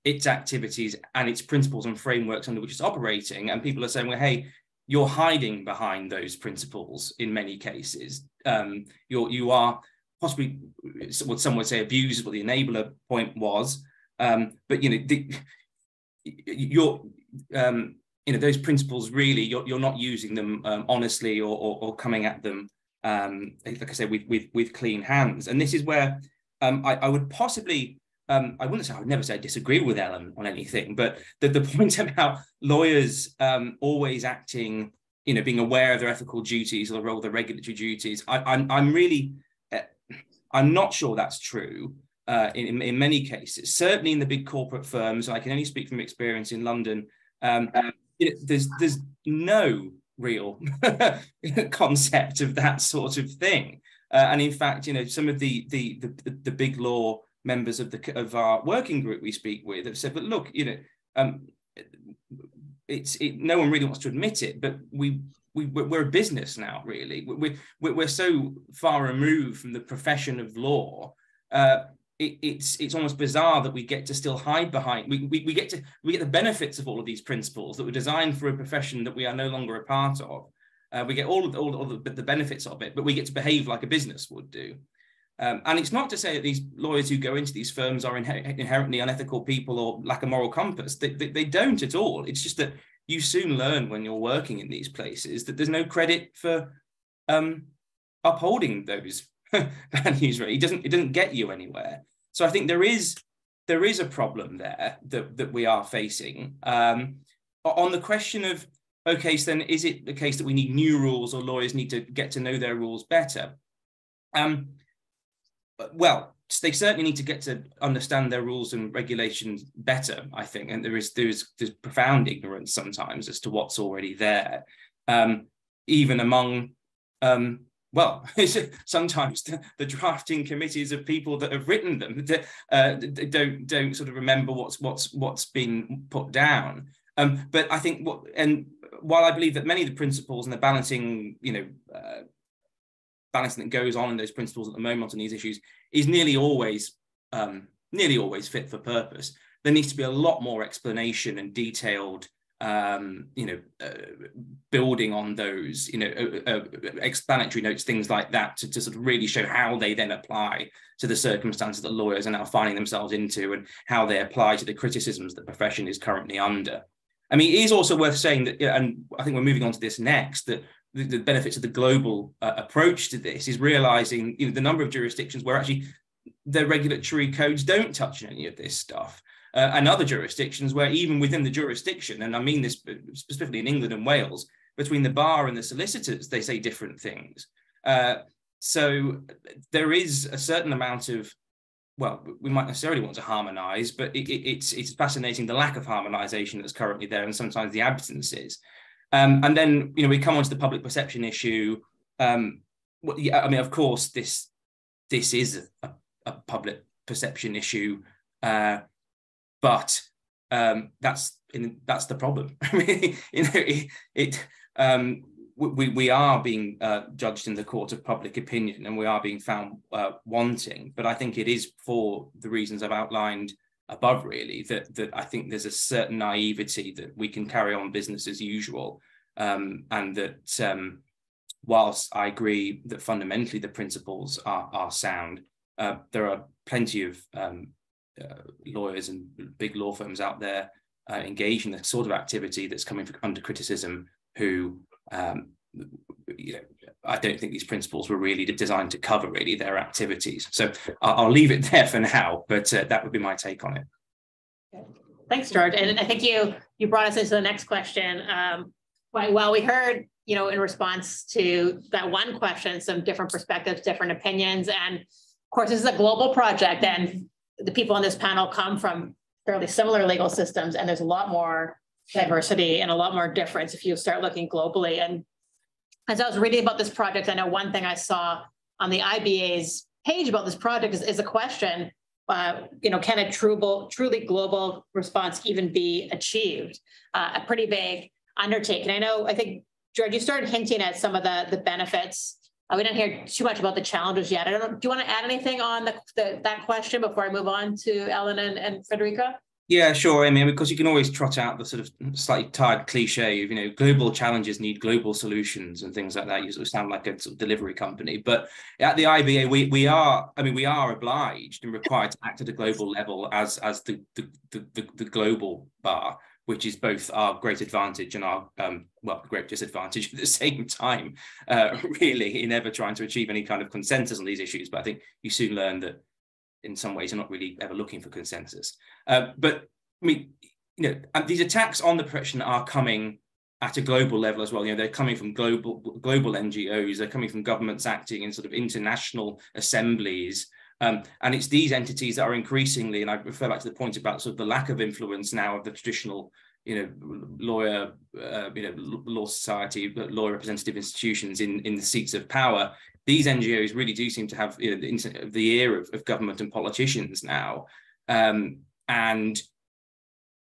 its activities and its principles and frameworks under which it's operating, and people are saying, well, hey, you're hiding behind those principles in many cases. You are possibly what some would say abused, what the enabler point was, but those principles really you're not using them honestly or coming at them like I said with clean hands. And this is where I would possibly I would never say I disagree with Ellyn on anything, but the point about lawyers always acting, being aware of their ethical duties or the role of the regulatory duties, I'm not sure that's true in many cases. Certainly in the big corporate firms, I can only speak from experience in London, there's no real concept of that sort of thing. And in fact, some of the big law members of our working group we speak with have said, but look, no one really wants to admit it, but we're a business now, really. We're so far removed from the profession of law it's almost bizarre that we get to still hide behind. We get the benefits of all of these principles that were designed for a profession that we are no longer a part of. We get all the benefits of it, but we get to behave like a business would do. And it's not to say that these lawyers who go into these firms are inherently unethical people or lack a moral compass. They don't at all. It's just that you soon learn when you're working in these places that there's no credit for upholding those values. Really, it doesn't get you anywhere. So I think there is a problem there that we are facing. On the question of, okay, so then is it the case that we need new rules or lawyers need to get to know their rules better? Well, they certainly need to get to understand their rules and regulations better, I think. And there's profound ignorance sometimes as to what's already there, even among, well, sometimes the drafting committees of people that have written them don't sort of remember what's been put down. But I think while I believe that many of the principles and the balancing, balancing that goes on in those principles at the moment on these issues is nearly always fit for purpose, there needs to be a lot more explanation and detailed, building on those, explanatory notes, things like that, to sort of really show how they then apply to the circumstances that lawyers are now finding themselves into and how they apply to the criticisms that the profession is currently under. I mean, it is also worth saying that, and I think we're moving on to this next, that the benefits of the global approach to this is realizing the number of jurisdictions where actually the regulatory codes don't touch on any of this stuff, and other jurisdictions where even within the jurisdiction, and I mean this specifically in England and Wales, between the bar and the solicitors, they say different things. So there is a certain amount of, well, we might necessarily want to harmonise, but it's fascinating the lack of harmonisation that's currently there, and sometimes the absence is. And then, we come on to the public perception issue. Well, yeah, I mean, of course, this is a public perception issue, but that's the problem. I mean, we are being judged in the court of public opinion, and we are being found wanting. But I think it is for the reasons I've outlined above, really, that I think there's a certain naivety that we can carry on business as usual, and that whilst I agree that fundamentally the principles are sound, there are plenty of lawyers and big law firms out there engaged in the sort of activity that's coming under criticism who, I don't think these principles were really designed to cover really their activities. So I'll leave it there for now, but that would be my take on it. Thanks, George. And I think you brought us into the next question. Well, we heard, in response to that one question, some different perspectives, different opinions. And of course, this is a global project, and the people on this panel come from fairly similar legal systems, and there's a lot more diversity and a lot more difference if you start looking globally. And as I was reading about this project, I know one thing I saw on the IBA's page about this project is a question, can a truly global response even be achieved? A pretty vague undertaking. I think, George, you started hinting at some of the benefits. We didn't hear too much about the challenges yet. Do you want to add anything on that question before I move on to Ellyn and Frederica? Yeah, sure. I mean, because you can always trot out the sort of slightly tired cliche of, global challenges need global solutions and things like that. You sort of sound like a sort of delivery company. But at the IBA, we are obliged and required to act at a global level as the global bar, which is both our great advantage and our great disadvantage at the same time, really, in ever trying to achieve any kind of consensus on these issues. But I think you soon learn that in some ways you're not really ever looking for consensus. But I mean, these attacks on the profession are coming at a global level as well. They're coming from global NGOs, they're coming from governments acting in sort of international assemblies. And it's these entities that are increasingly, and I refer back to the point about sort of the lack of influence now of the traditional, lawyer, law society, lawyer representative institutions in the seats of power. These NGOs really do seem to have the ear of government and politicians now. And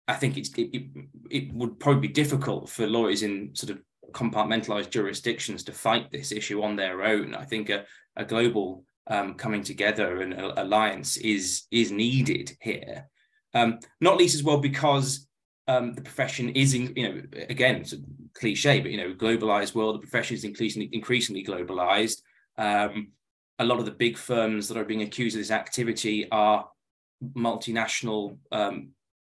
I think it would probably be difficult for lawyers in sort of compartmentalized jurisdictions to fight this issue on their own. I think a global coming together and alliance is needed here. Not least as well because the profession is, again, it's a cliche, but, globalized world, the profession is increasingly globalized. A lot of the big firms that are being accused of this activity are multinational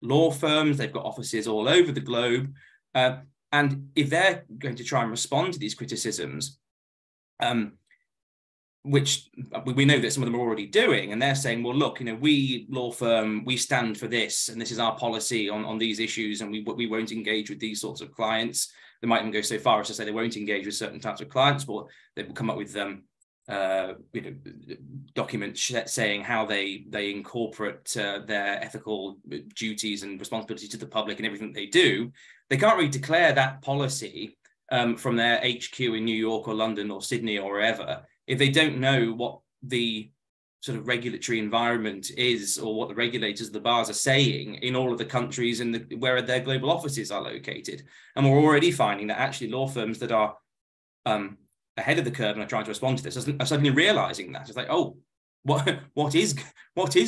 law firms. They've got offices all over the globe. And if they're going to try and respond to these criticisms, which we know that some of them are already doing, and they're saying, well, look, we law firm, we stand for this, and this is our policy on these issues, and we won't engage with these sorts of clients. They might even go so far as to say they won't engage with certain types of clients, but they will come up with documents saying how they incorporate their ethical duties and responsibilities to the public and everything they do. They can't really declare that policy from their HQ in New York or London or Sydney or wherever if they don't know what the sort of regulatory environment is, or what the regulators of the bars are saying in all of the countries and where their global offices are located. And we're already finding that actually law firms that are ahead of the curve and are trying to respond to this are suddenly realizing that. It's like, oh, what is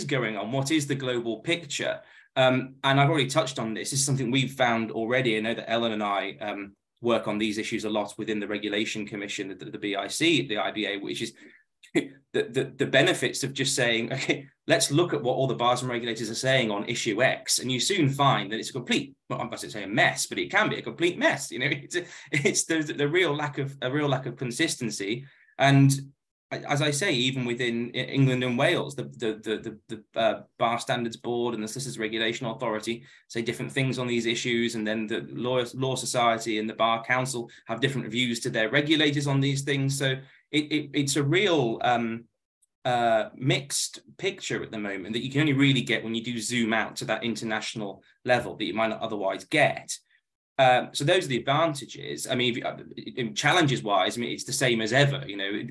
going on? What is the global picture? And I've already touched on this. This is something we've found already. I know that Ellyn and I work on these issues a lot within the Regulation Commission, the BIC, the IBA, which is the benefits of just saying, okay, let's look at what all the bars and regulators are saying on issue X, and you soon find that it's a complete, well, I'm not going to say a mess, but it can be a complete mess. It's the real lack of consistency. And as I say, even within England and Wales, the Bar Standards Board and the Solicitors Regulation Authority say different things on these issues, and then the Law Society and the Bar Council have different views to their regulators on these things. So it's a real mixed picture at the moment that you can only really get when you do zoom out to that international level that you might not otherwise get. So those are the advantages. I mean, challenges-wise, I mean, it's the same as ever.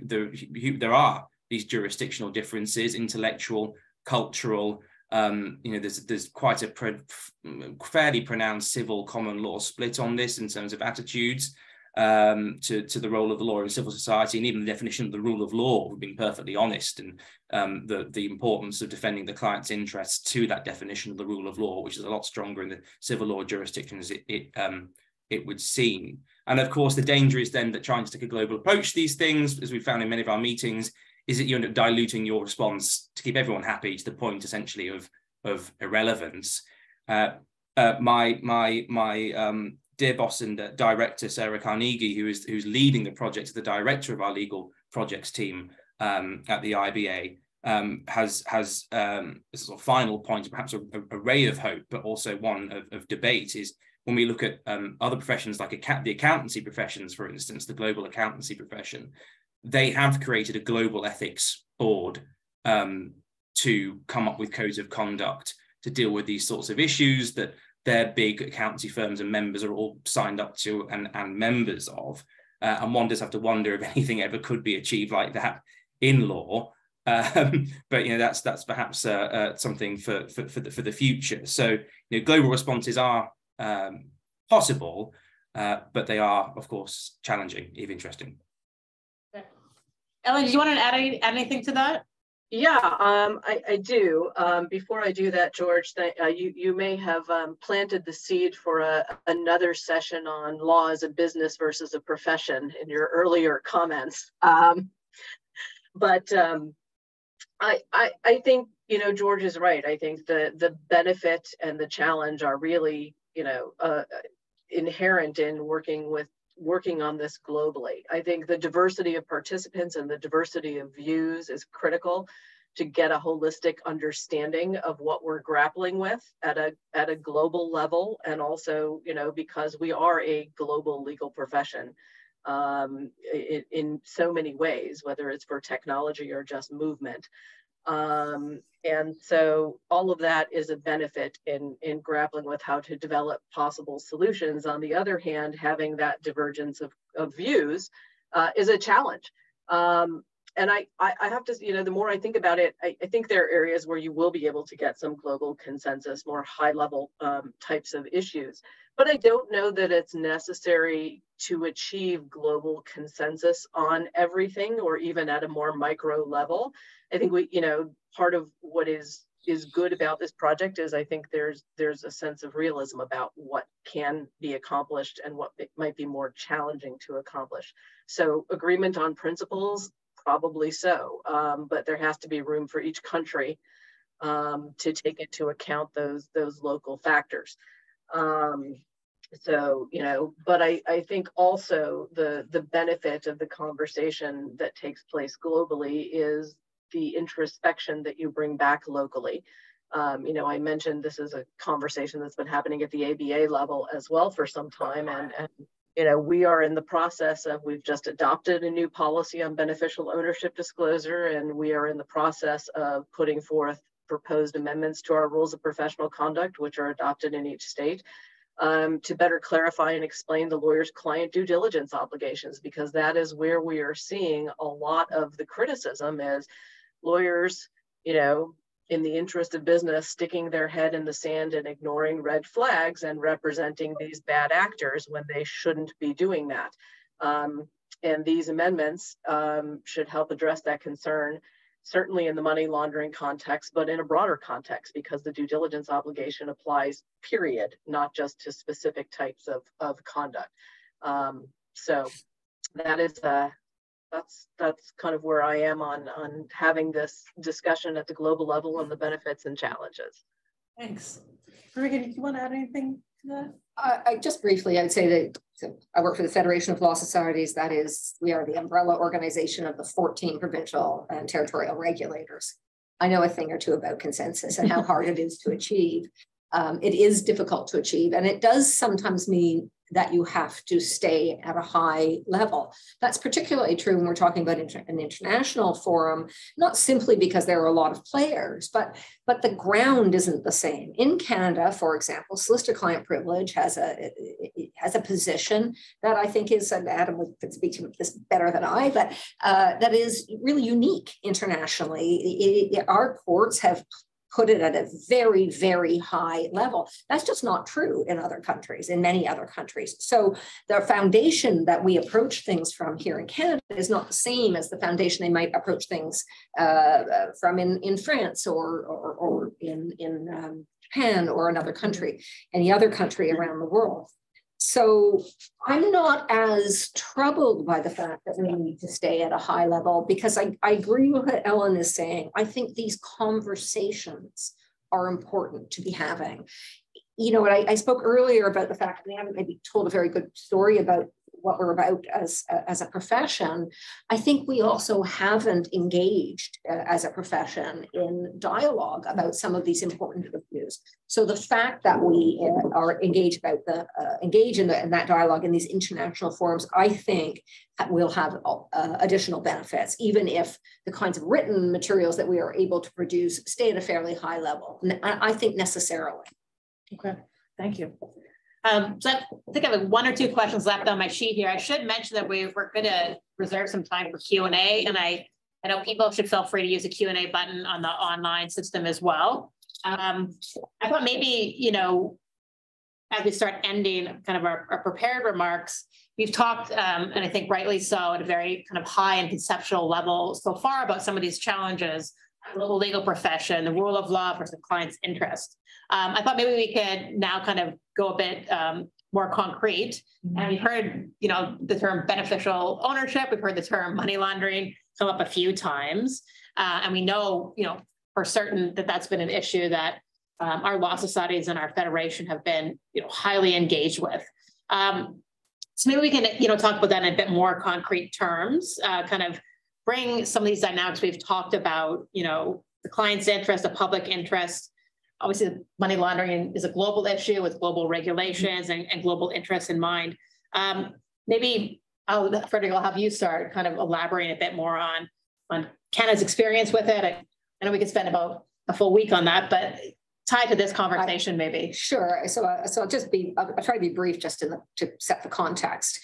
There are these jurisdictional differences, intellectual, cultural. There's quite a fairly pronounced civil common law split on this in terms of attitudes to the role of the law in civil society, and even the definition of the rule of law, for being perfectly honest, and the importance of defending the client's interests to that definition of the rule of law, which is a lot stronger in the civil law jurisdictions it would seem. And of course, the danger is then that trying to take a global approach to these things, as we found in many of our meetings, is that you end up diluting your response to keep everyone happy to the point essentially of irrelevance. My dear boss and director, Sarah Carnegie, who's leading the project, the director of our legal projects team at the IBA, has this sort of final point, perhaps a ray of hope, but also one of debate, is when we look at other professions like the accountancy professions, for instance, the global accountancy profession, they have created a global ethics board to come up with codes of conduct to deal with these sorts of issues that their big accountancy firms and members are all signed up to and members of. And one does have to wonder if anything ever could be achieved like that in law. But that's perhaps something for the future. So global responses are possible, but they are, of course, challenging, if interesting. Ellyn, do you want to add anything to that? Yeah, I do. Before I do that, George, you may have planted the seed for another session on law as a business versus a profession in your earlier comments. But I think, George is right. I think the benefit and the challenge are really, inherent in working on this globally. I think the diversity of participants and the diversity of views is critical to get a holistic understanding of what we're grappling with at a global level, and also, because we are a global legal profession in so many ways, whether it's for technology or just movement. And so all of that is a benefit in grappling with how to develop possible solutions. On the other hand, having that divergence of views is a challenge. And I have to, the more I think about it, I think there are areas where you will be able to get some global consensus, more high level types of issues. But I don't know that it's necessary to achieve global consensus on everything, or even at a more micro level. I think part of what is good about this project is I think there's a sense of realism about what can be accomplished and what might be more challenging to accomplish. So agreement on principles, probably so, but there has to be room for each country to take into account those local factors. But I think also the benefit of the conversation that takes place globally is the introspection that you bring back locally. I mentioned this is a conversation that's been happening at the ABA level as well for some time, and we are in the process of, we've just adopted a new policy on beneficial ownership disclosure, and we are in the process of putting forth proposed amendments to our rules of professional conduct, which are adopted in each state, to better clarify and explain the lawyer's client due diligence obligations, because that is where we are seeing a lot of the criticism is lawyers, in the interest of business, sticking their head in the sand and ignoring red flags and representing these bad actors when they shouldn't be doing that. And these amendments should help address that concern, certainly in the money laundering context, but in a broader context, because the due diligence obligation applies, period, not just to specific types of conduct. So that is that's kind of where I am on having this discussion at the global level on the benefits and challenges. Thanks. Frederica, do you want to add anything to that? I just briefly, I'd say that I work for the Federation of Law Societies. That is, we are the umbrella organization of the 14 provincial and territorial regulators. I know a thing or two about consensus and how hard it is to achieve. It is difficult to achieve, and it does sometimes mean that you have to stay at a high level. That's particularly true when we're talking about an international forum, not simply because there are a lot of players, but the ground isn't the same. In Canada, for example, solicitor-client privilege has a position that I think is, and Adam would speak to this better than I, but that is really unique internationally. Our courts have put it at a very, very high level. That's just not true in other countries, in many other countries. So the foundation that we approach things from here in Canada is not the same as the foundation they might approach things from in France or in Japan or another country, any other country around the world. So I'm not as troubled by the fact that we need to stay at a high level, because I agree with what Ellyn is saying. I think these conversations are important to be having. I spoke earlier about the fact that we haven't maybe told a very good story about what we're about as a profession. I think we also haven't engaged as a profession in dialogue about some of these important issues. So the fact that we are engaged in that dialogue in these international forums, I think will have additional benefits, even if the kinds of written materials that we are able to produce stay at a fairly high level. I think necessarily. Okay, thank you. So I think I have 1 or 2 questions left on my sheet here. I should mention that we're going to reserve some time for Q&A, and I know people should feel free to use the Q&A button on the online system as well. I thought maybe, as we start ending kind of our prepared remarks, we've talked, and I think rightly so, at a very kind of high and conceptual level so far about some of these challenges, the legal profession, the rule of law versus the client's interest. I thought maybe we could now kind of go a bit more concrete. And we've heard, the term beneficial ownership. We've heard the term money laundering come up a few times. And we know, for certain that that's been an issue that our law societies and our federation have been, highly engaged with. So maybe we can, talk about that in a bit more concrete terms, kind of bring some of these dynamics we've talked about, the client's interest, the public interest. Obviously, money laundering is a global issue with global regulations and global interests in mind. Maybe, Frederica, I'll have you start kind of elaborating a bit more on Canada's experience with it. I know we could spend about a full week on that, but tied to this conversation, maybe. Sure. So I'll try to be brief just to set the context.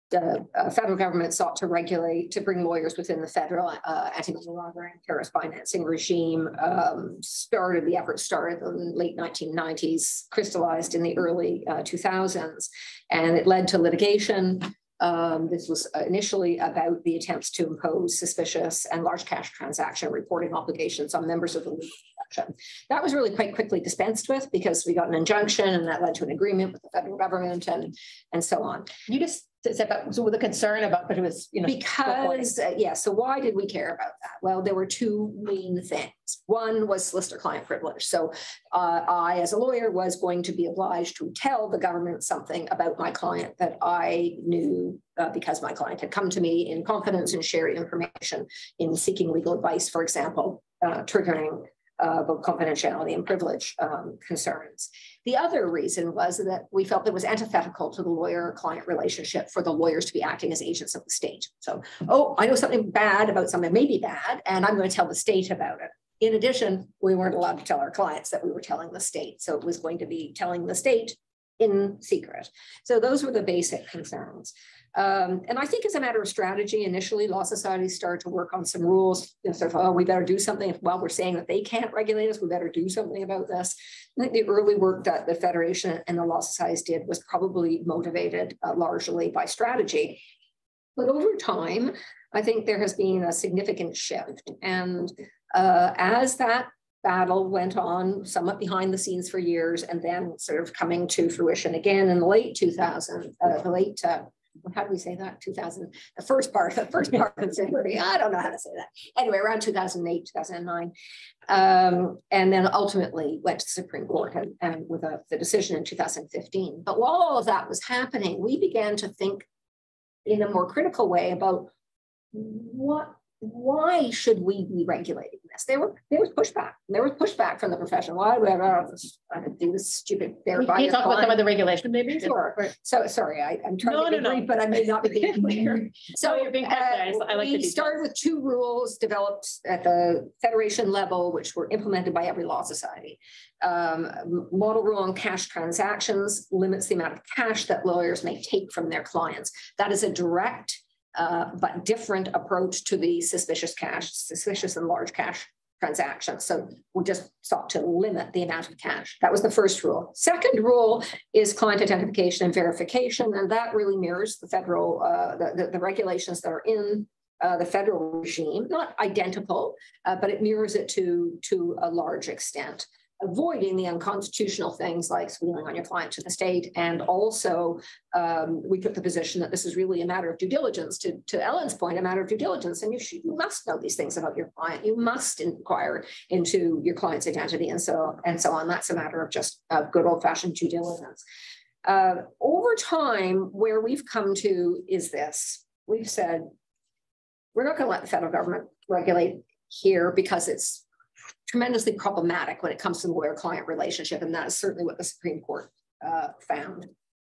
the federal government sought to bring lawyers within the federal anti-money laundering terrorist financing regime. The effort started in the late 1990s, crystallized in the early 2000s, and it led to litigation. This was initially about the attempts to impose suspicious and large cash transaction reporting obligations on members of the legal profession. That was really quite quickly dispensed with because we got an injunction, and that led to an agreement with the federal government and so on. You just said that, so with a concern about, but it was, because so why did we care about that? Well, there were two main things. One was solicitor-client privilege. So I, as a lawyer, was going to be obliged to tell the government something about my client that I knew because my client had come to me in confidence and shared information in seeking legal advice, for example, triggering both confidentiality and privilege concerns. The other reason was that we felt it was antithetical to the lawyer-client relationship for the lawyers to be acting as agents of the state. So, I know something bad about something, maybe bad, and I'm going to tell the state about it. In addition, we weren't allowed to tell our clients that we were telling the state. So it was going to be telling the state in secret. So those were the basic concerns. And I think as a matter of strategy, initially law societies started to work on some rules, sort of, we better do something. While we're saying that they can't regulate us, we better do something about this. I think the early work that the Federation and the law societies did was probably motivated largely by strategy. But over time, I think there has been a significant shift. And as that battle went on somewhat behind the scenes for years, and then sort of coming to fruition again in the late 2000s, how do we say that? 2000, the first part of the century. I don't know how to say that. Anyway, around 2008, 2009. And then ultimately went to the Supreme Court and with the decision in 2015. But while all of that was happening, we began to think in a more critical way about why should we be regulating this? There was pushback. There was pushback from the profession. Why would I do this stupid? Can you talk about some of the regulation, maybe? Sure. So sorry, I'm trying to be brief, but I may not be being clear. So you're being we started with two rules developed at the Federation level, which were implemented by every law society. Model rule on cash transactions limits the amount of cash that lawyers may take from their clients. That is a direct but different approach to the suspicious and large cash transactions. So we just sought to limit the amount of cash. That was the first rule. Second rule is client identification and verification, and that really mirrors the federal, the regulations that are in the federal regime, not identical, but it mirrors it to a large extent, avoiding the unconstitutional things like squealing on your client to the state. And also we took the position that this is really a matter of due diligence, to Ellyn's point, a matter of due diligence. And you must know these things about your client. You must inquire into your client's identity and so on. That's a matter of just good old fashioned due diligence. Over time, where we've come to is this. We've said, we're not going to let the federal government regulate here because it's tremendously problematic when it comes to the lawyer-client relationship, and that is certainly what the Supreme Court found.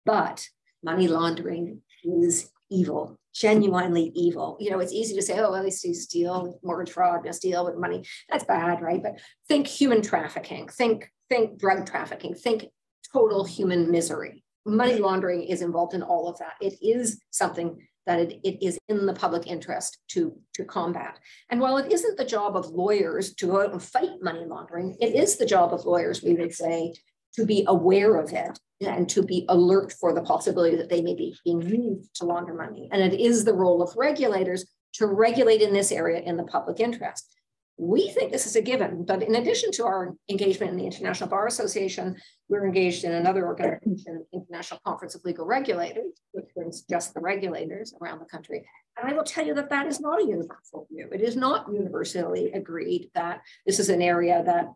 But money laundering is evil, genuinely evil. It's easy to say, well, these steal mortgage fraud, just deal with money. That's bad, right? But think human trafficking, think drug trafficking, think total human misery. Money laundering is involved in all of that. It is something that it is in the public interest to combat. And while it isn't the job of lawyers to go out and fight money laundering, it is the job of lawyers, we would say, to be aware of it and to be alert for the possibility that they may be being used to launder money. And it is the role of regulators to regulate in this area in the public interest. We think this is a given, but in addition to our engagement in the International Bar Association, we're engaged in another organization, International Conference of Legal Regulators, which brings just the regulators around the country. And I will tell you that that is not a universal view. It is not universally agreed that this is an area that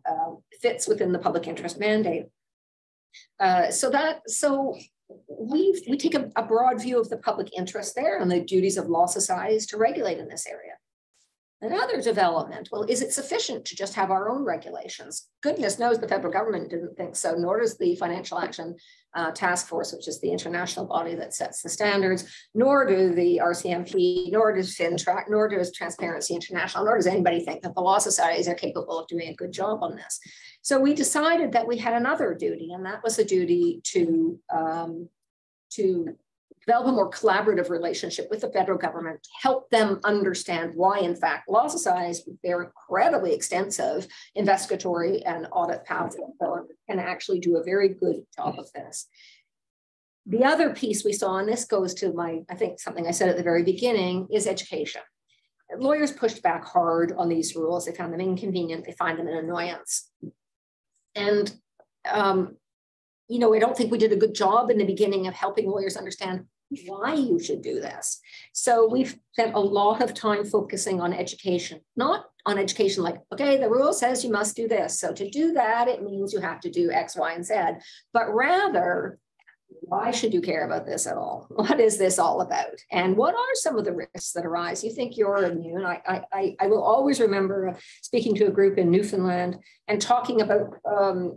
fits within the public interest mandate. So we take a broad view of the public interest there and the duties of law societies to regulate in this area. Another development, well, is it sufficient to just have our own regulations? Goodness knows the federal government didn't think so, nor does the Financial Action Task Force, which is the international body that sets the standards, nor do the RCMP, nor does FinTrack, nor does Transparency International, nor does anybody think that the law societies are capable of doing a good job on this. So we decided that we had another duty, and that was a duty to develop a more collaborative relationship with the federal government, help them understand why, in fact, law societies, with their incredibly extensive investigatory and audit paths, can actually do a very good job of this. The other piece we saw, and this goes to I think something I said at the very beginning, is education. Lawyers pushed back hard on these rules. They found them inconvenient. They find them an annoyance. And, you know, I don't think we did a good job in the beginning of helping lawyers understand why you should do this. So we've spent a lot of time focusing on education, not on education like, okay, the rule says you must do this. So to do that, it means you have to do X, Y, and Z, but rather, why should you care about this at all? What is this all about? And what are some of the risks that arise? You think you're immune. I will always remember speaking to a group in Newfoundland and talking about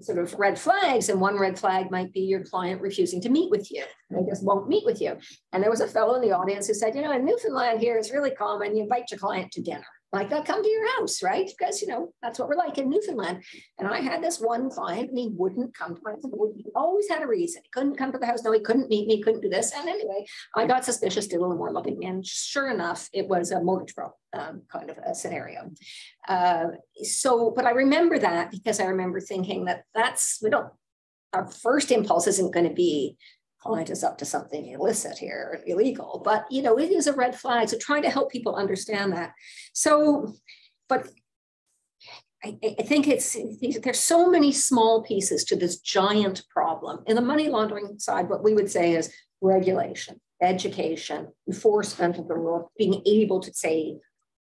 sort of red flags. And one red flag might be your client refusing to meet with you. They just won't meet with you. And there was a fellow in the audience who said, you know, in Newfoundland here, it's really common. You invite your client to dinner. Like, they'll come to your house, right? Because, you know, that's what we're like in Newfoundland. And I had this one client and he wouldn't come to my house. He always had a reason. He couldn't come to the house. No, he couldn't meet me, couldn't do this. And anyway, I got suspicious, did a little more looking. And sure enough, it was a mortgage fraud kind of a scenario. But I remember that because I remember thinking that our first impulse isn't going to be, client is up to something illicit here, illegal, but you know, it is a red flag. So trying to help people understand that. So, but I think there's so many small pieces to this giant problem. In the money laundering side, what we would say is regulation, education, enforcement of the rule, being able to say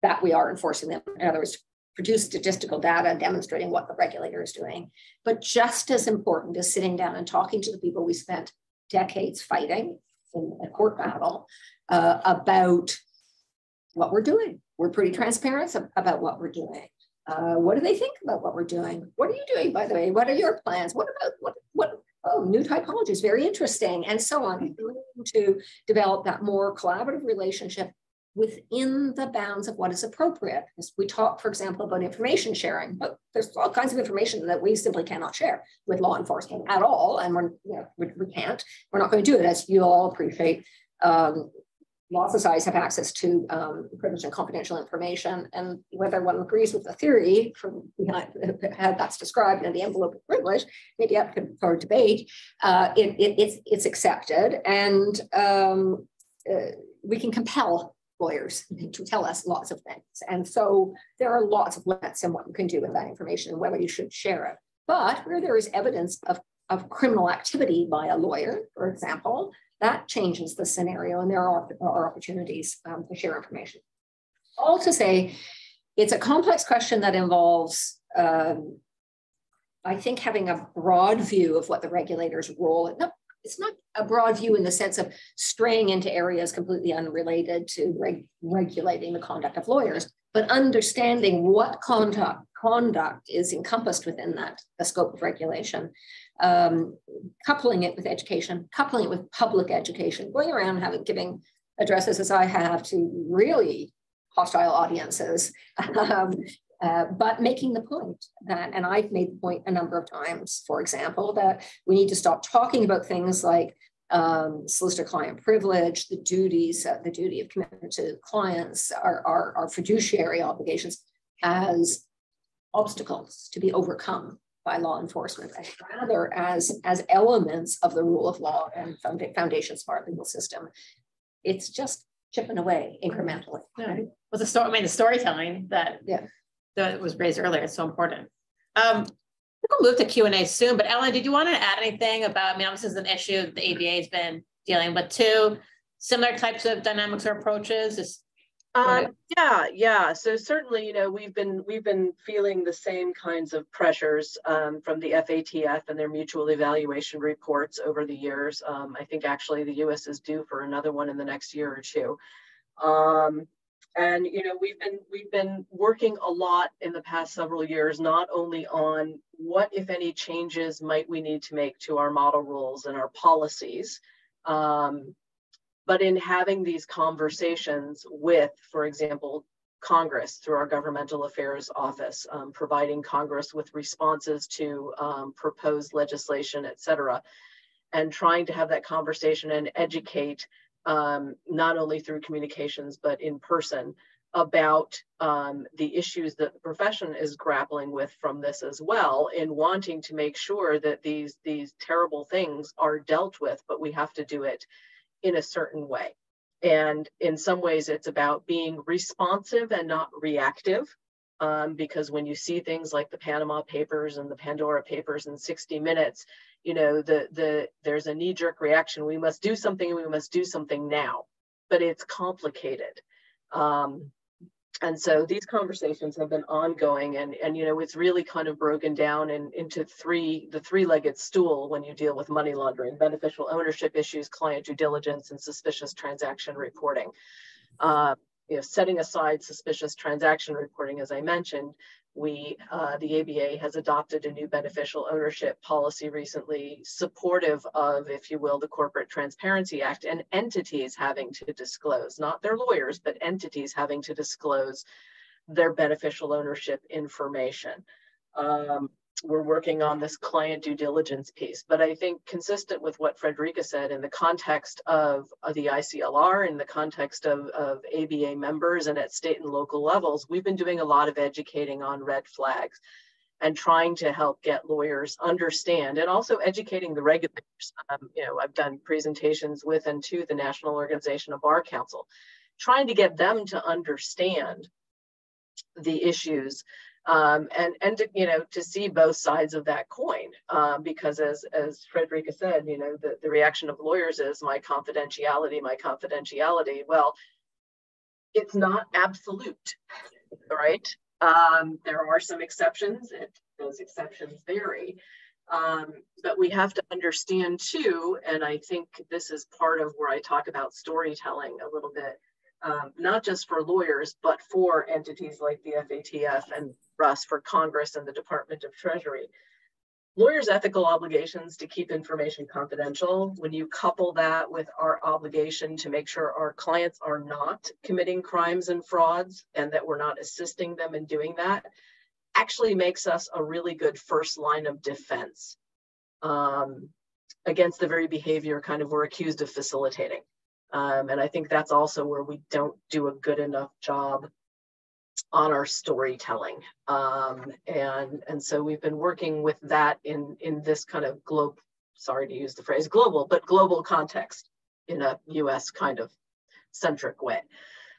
that we are enforcing them. In other words, produce statistical data demonstrating what the regulator is doing. But just as important as sitting down and talking to the people we spent decades fighting in a court battle about what we're doing. We're pretty transparent about what we're doing. What do they think about what we're doing? What are you doing, by the way? What are your plans? What about new typologies, very interesting, and so on. To develop that more collaborative relationship within the bounds of what is appropriate. As we talk, for example, about information sharing, but there's all kinds of information that we simply cannot share with law enforcement at all, and we can't. We're not going to do it, as you all appreciate. Law societies have access to privileged and confidential information, and whether one agrees with the theory from how that's described in the envelope of privilege, maybe up for debate, it's accepted, and we can compel lawyers to tell us lots of things. And so there are lots of limits in what you can do with that information and whether you should share it. But where there is evidence of criminal activity by a lawyer, for example, that changes the scenario, and there are opportunities to share information. All to say, it's a complex question that involves, I think, having a broad view of what the regulator's role. It's not a broad view in the sense of straying into areas completely unrelated to regulating the conduct of lawyers, but understanding what conduct is encompassed within the scope of regulation, coupling it with education, coupling it with public education, going around giving addresses as I have to really hostile audiences, but making the point that, and I've made the point a number of times, for example, that we need to stop talking about things like solicitor-client privilege, the duty of commitment to clients, our fiduciary obligations as obstacles to be overcome by law enforcement, and rather as elements of the rule of law and foundations for our legal system. It's just chipping away incrementally. Yeah. Well, the storytelling that was raised earlier is so important. We'll move to Q&A soon, but Ellyn, did you want to add anything about, this is an issue that the ABA has been dealing with too, similar types of dynamics or approaches? Yeah. So certainly, we've been feeling the same kinds of pressures from the FATF and their mutual evaluation reports over the years. I think actually the U.S. is due for another one in the next year or two. And we've been working a lot in the past several years, not only on what, if any, changes might we need to make to our model rules and our policies, but in having these conversations with, for example, Congress through our Governmental Affairs Office, providing Congress with responses to proposed legislation, et cetera. and trying to have that conversation and educate, not only through communications, but in person, about the issues that the profession is grappling with from this as well, in wanting to make sure that these terrible things are dealt with, but we have to do it in a certain way. And in some ways, it's about being responsive and not reactive, because when you see things like the Panama Papers and the Pandora Papers in 60 Minutes, you know, there's a knee-jerk reaction. We must do something, and we must do something now. But it's complicated. And so these conversations have been ongoing, and you know, it's really kind of broken down into the three-legged stool when you deal with money laundering: beneficial ownership issues, client due diligence, and suspicious transaction reporting. You know, setting aside suspicious transaction reporting, as I mentioned, the ABA has adopted a new beneficial ownership policy recently, supportive of, if you will, the Corporate Transparency Act, and entities having to disclose, not their lawyers, but entities having to disclose their beneficial ownership information. We're working on this client due diligence piece, but I think consistent with what Frederica said, in the context of the ICLR, in the context of ABA members and at state and local levels, we've been doing a lot of educating on red flags and trying to help get lawyers understand, and also educating the regulators. You know, I've done presentations with and to the National Organization of Bar Council, trying to get them to understand the issues, and to, you know, to see both sides of that coin, because as Frederica said, you know, the reaction of lawyers is my confidentiality. Well, it's not absolute, right? There are some exceptions, and those exceptions vary, but we have to understand too, and I think this is part of where I talk about storytelling a little bit, not just for lawyers, but for entities like the FATF and us, for Congress and the Department of Treasury. Lawyers' ethical obligations to keep information confidential, when you couple that with our obligation to make sure our clients are not committing crimes and frauds, and that we're not assisting them in doing that, actually makes us a really good first line of defense against the very behavior kind of we're accused of facilitating. And I think that's also where we don't do a good enough job on our storytelling. And so we've been working with that in this kind of sorry to use the phrase global, but global context in a US kind of centric way.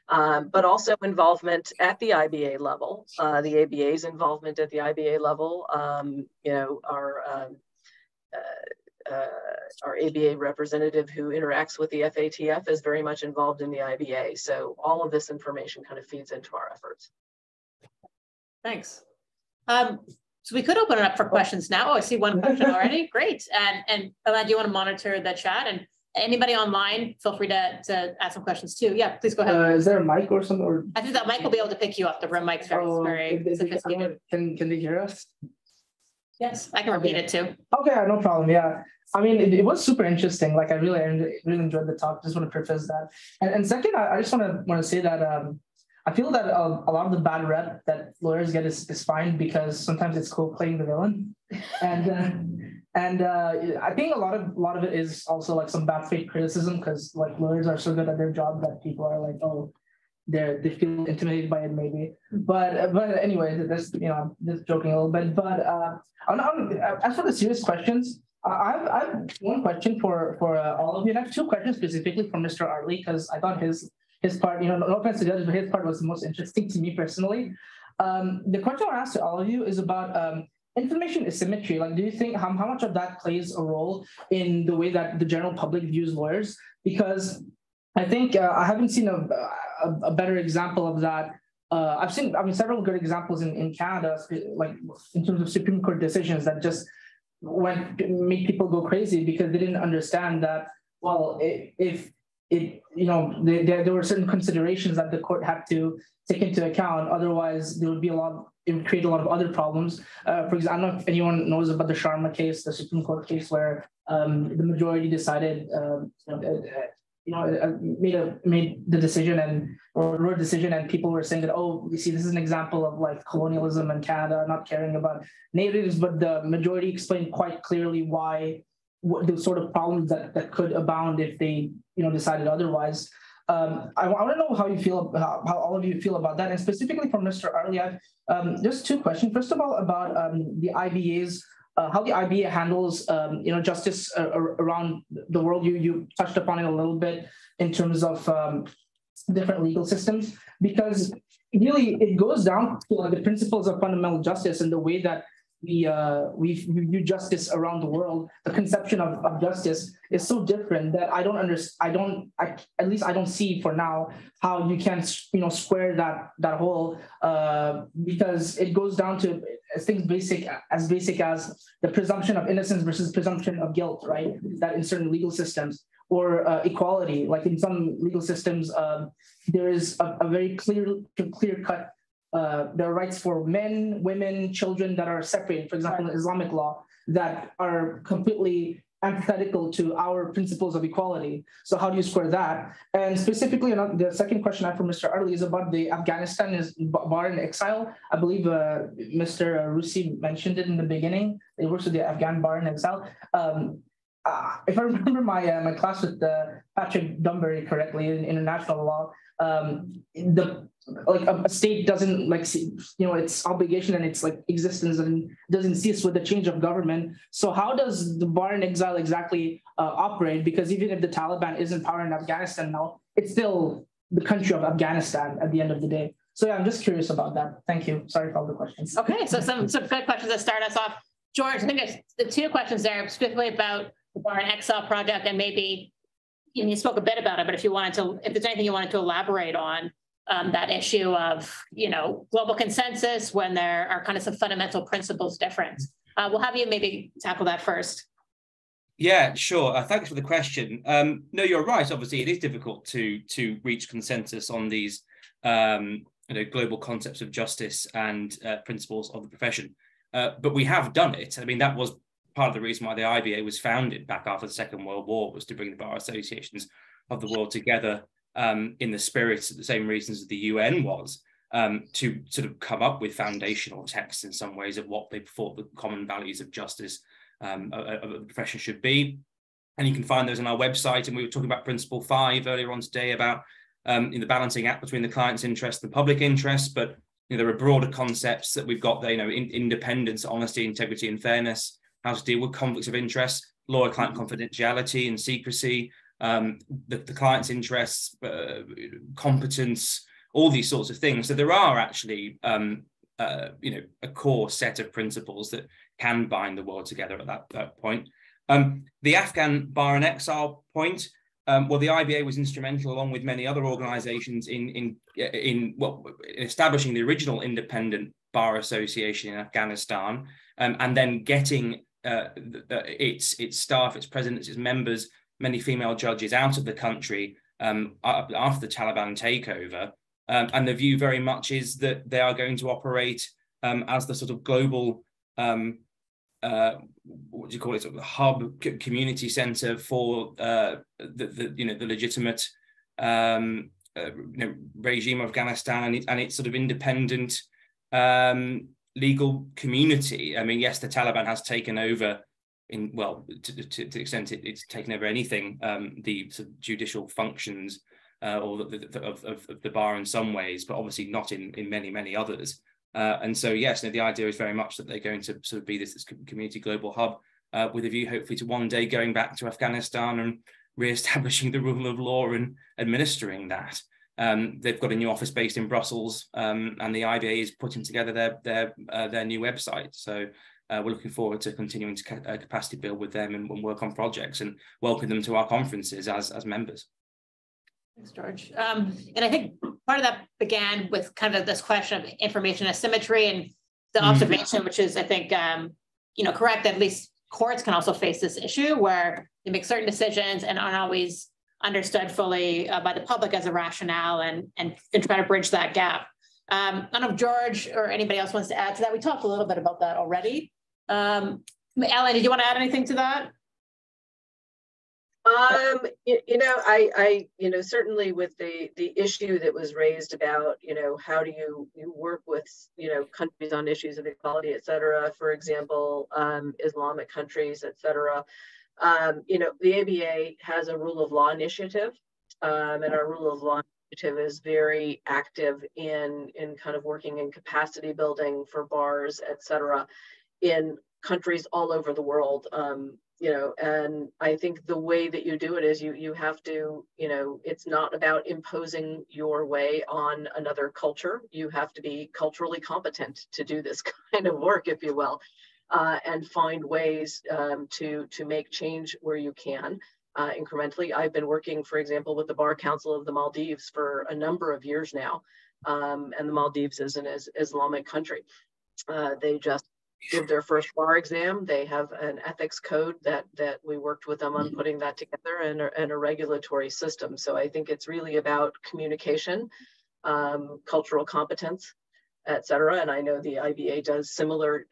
But also involvement at the IBA level, the ABA's involvement at the IBA level, you know, our ABA representative who interacts with the FATF is very much involved in the IBA. So all of this information kind of feeds into our efforts. Thanks. So we could open it up for questions now. Oh, I see one question already. Great. And Ellyn, do you want to monitor the chat? And anybody online, feel free to ask some questions too. Yeah, please go ahead. Is there a mic or something? Or... I think that mic will be able to pick you up. The room mic's very sophisticated. Can they hear us? Yes, I can repeat it too. Okay, no problem. Yeah, I mean, it was super interesting. Like, I really enjoyed the talk. Just want to preface that. And second, I just want to say that I feel that a lot of the bad rep that lawyers get is fine, because sometimes it's cool playing the villain, and I think a lot of it is also like some bad faith criticism, because like lawyers are so good at their job that people are like, oh, they feel intimidated by it maybe. But anyway, that's, you know, just joking a little bit. But as for the serious questions, I have one question for all of you, and I have two questions specifically for Mr. Artley, because I thought his part, you know, no offense to the others, but his part was the most interesting to me personally. The question I asked to all of you is about information asymmetry. Like, do you think how much of that plays a role in the way that the general public views lawyers? Because I think I haven't seen a better example of that. I've seen several good examples in Canada, like in terms of Supreme Court decisions that just make people go crazy, because they didn't understand that, well, there were certain considerations that the court had to take into account. Otherwise, there would be it would create a lot of other problems. For example, I don't know if anyone knows about the Sharma case, the Supreme Court case, where the majority decided, made the decision wrote a decision, and people were saying that, oh, you see, this is an example of like colonialism in Canada, not caring about natives, but the majority explained quite clearly why the sort of problems that could abound if they decided otherwise. I want to know how you feel, how all of you feel about that, and specifically from Mr. Artley, just two questions. First of all, about the IBA's, how the IBA handles justice around the world. You touched upon it a little bit in terms of different legal systems, because really it goes down to the principles of fundamental justice and the way that we view justice around the world. The conception of justice is so different that I don't understand. At least I don't see for now how you can square that hole, because it goes down to things as basic as the presumption of innocence versus presumption of guilt, right? That in certain legal systems, or equality, like in some legal systems, there is a very clear cut. There are rights for men, women, children that are separated, for example, in Islamic law, that are completely antithetical to our principles of equality. So how do you square that? And specifically, the second question I have for Mr. Artley is about the Afghanistan bar in exile. I believe Mr. Rusi mentioned it in the beginning. He works with the Afghan bar in exile. If I remember my class with Patrick Dunbury correctly in international law, a state doesn't its obligation and its existence and doesn't cease with the change of government. So how does the bar in exile exactly operate? Because even if the Taliban is in power in Afghanistan now, it's still the country of Afghanistan at the end of the day. So yeah, I'm just curious about that. Thank you. Sorry for all the questions. Okay, so some good questions to start us off. George, I think there's the two questions there specifically about the bar in exile project, and maybe you spoke a bit about it, but if there's anything you wanted to elaborate on that issue of, global consensus when there are kind of some fundamental principles difference. We'll have you maybe tackle that first. Yeah, sure. Thanks for the question. No, you're right. Obviously, it is difficult to reach consensus on these global concepts of justice and principles of the profession. But we have done it. I mean, that was part of the reason why the IBA was founded back after the Second World War, was to bring the bar associations of the world together in the spirit of the same reasons the UN was, to sort of come up with foundational texts in some ways of what they thought the common values of justice of the profession should be. And you can find those on our website. And we were talking about Principle 5 earlier on today about in the balancing act between the client's interest and the public interest. But there are broader concepts that we've got there, independence, honesty, integrity, and fairness, how to deal with conflicts of interest, lawyer-client confidentiality and secrecy, the client's interests, competence, all these sorts of things. So there are actually, a core set of principles that can bind the world together at that point. The Afghan bar in exile point, well, the IBA was instrumental, along with many other organisations, in establishing the original independent bar association in Afghanistan, and then getting its staff, its presidents, its members, many female judges out of the country after the Taliban takeover. And the view very much is that they are going to operate as the sort of global, what do you call it, sort of hub community center for the legitimate regime of Afghanistan and its sort of independent legal community. I mean, yes, the Taliban has taken over to the extent it's taken over anything, the sort of judicial functions or of the bar in some ways, but obviously not in many others. And so, yes, the idea is very much that they're going to sort of be this community global hub with a view, hopefully, to one day going back to Afghanistan and re-establishing the rule of law and administering that. They've got a new office based in Brussels, and the IBA is putting together their new website. So we're looking forward to continuing to capacity build with them and work on projects and welcome them to our conferences as members. Thanks, George. And I think part of that began with kind of this question of information asymmetry and the observation, which is, I think, correct, that at least courts can also face this issue where they make certain decisions and aren't always understood fully by the public as a rationale and try to bridge that gap. I don't know if George or anybody else wants to add to that. We talked a little bit about that already. Ellyn, did you want to add anything to that? Certainly with the issue that was raised about, how do you work with, countries on issues of equality, et cetera, for example, Islamic countries, et cetera. The ABA has a rule of law initiative, and our rule of law initiative is very active in kind of working in capacity building for bars, et cetera, in countries all over the world. And I think the way that you do it is you have to, it's not about imposing your way on another culture. You have to be culturally competent to do this kind of work, if you will, and find ways to make change where you can incrementally. I've been working, for example, with the Bar Council of the Maldives for a number of years now, and the Maldives is an Islamic country. They just did their first bar exam. They have an ethics code that we worked with them on putting that together, and a regulatory system. So I think it's really about communication, cultural competence, et cetera. And I know the IBA does similar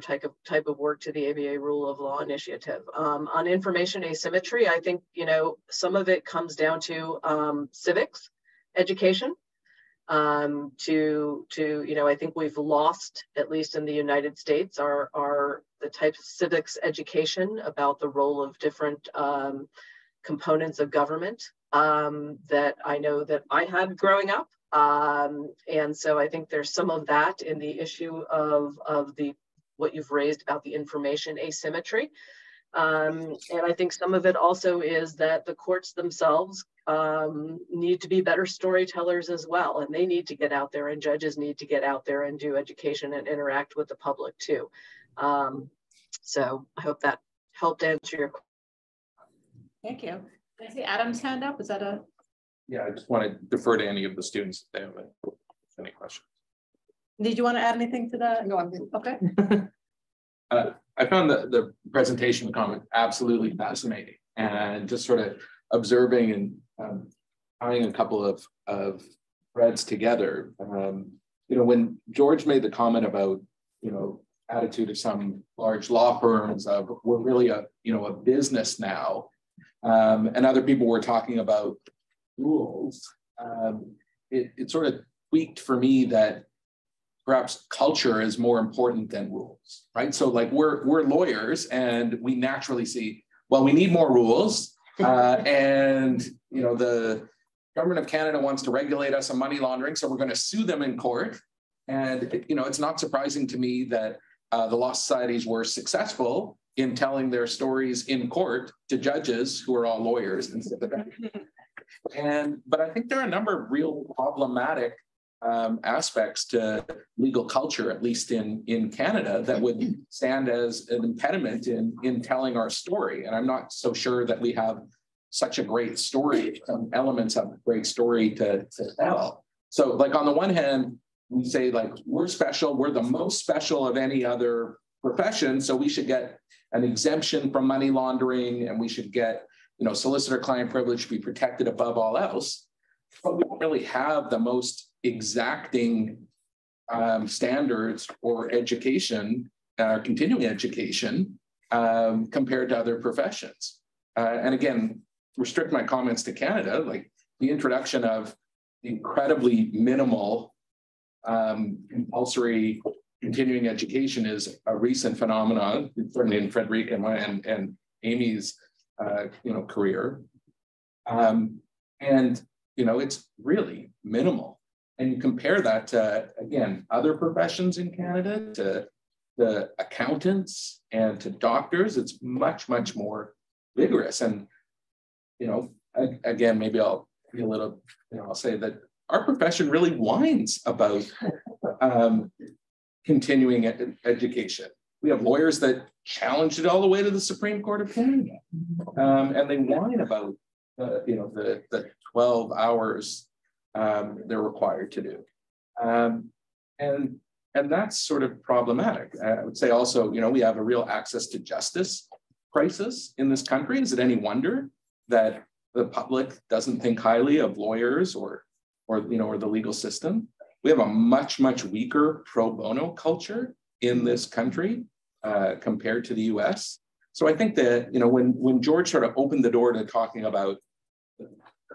type of work to the ABA Rule of Law Initiative. On information asymmetry, I think, some of it comes down to civics education. I think we've lost, at least in the United States, the types of civics education about the role of different components of government that I know that I had growing up. And so I think there's some of that in the issue of what you've raised about the information asymmetry. And I think some of it also is that the courts themselves need to be better storytellers as well. And they need to get out there, and judges need to get out there and do education and interact with the public too. So I hope that helped answer your question. Thank you. I see Adam's hand up. Is that a? Yeah, I just want to defer to any of the students if they have any questions. Did you want to add anything to that? No, I'm good. Okay. I found the presentation comment absolutely fascinating, and just sort of observing and tying a couple of threads together. When George made the comment about, attitude of some large law firms of we're really a business now, and other people were talking about rules, it sort of tweaked for me that perhaps culture is more important than rules, right? So like we're lawyers, and we naturally see, well, we need more rules, and the government of Canada wants to regulate us on money laundering, so we're going to sue them in court. And it's not surprising to me that the law societies were successful in telling their stories in court to judges who are all lawyers and stuff like that. But I think there are a number of real problematic aspects to legal culture, at least in Canada, that would stand as an impediment in telling our story. And I'm not so sure that we have such a great story, some elements of a great story to tell. So like on the one hand, we say like, we're special, we're the most special of any other profession, so we should get an exemption from money laundering, and we should get, solicitor-client privilege to be protected above all else. But we don't really have the most exacting standards for education, continuing education, compared to other professions. And again, restrict my comments to Canada, like the introduction of incredibly minimal compulsory continuing education is a recent phenomenon, certainly in Frederica and Amy's career. It's really minimal. And you compare that to, again, other professions in Canada, to the accountants and to doctors, it's much, much more vigorous. And, again, maybe I'll be a little, I'll say that our profession really whines about continuing education. We have lawyers that challenge it all the way to the Supreme Court of Canada. And they whine about, the 12 hours they're required to do. And that's sort of problematic. I would say also, we have a real access to justice crisis in this country. Is it any wonder that the public doesn't think highly of lawyers or the legal system? We have a much, much weaker pro bono culture in this country compared to the US. So I think that, when George sort of opened the door to talking about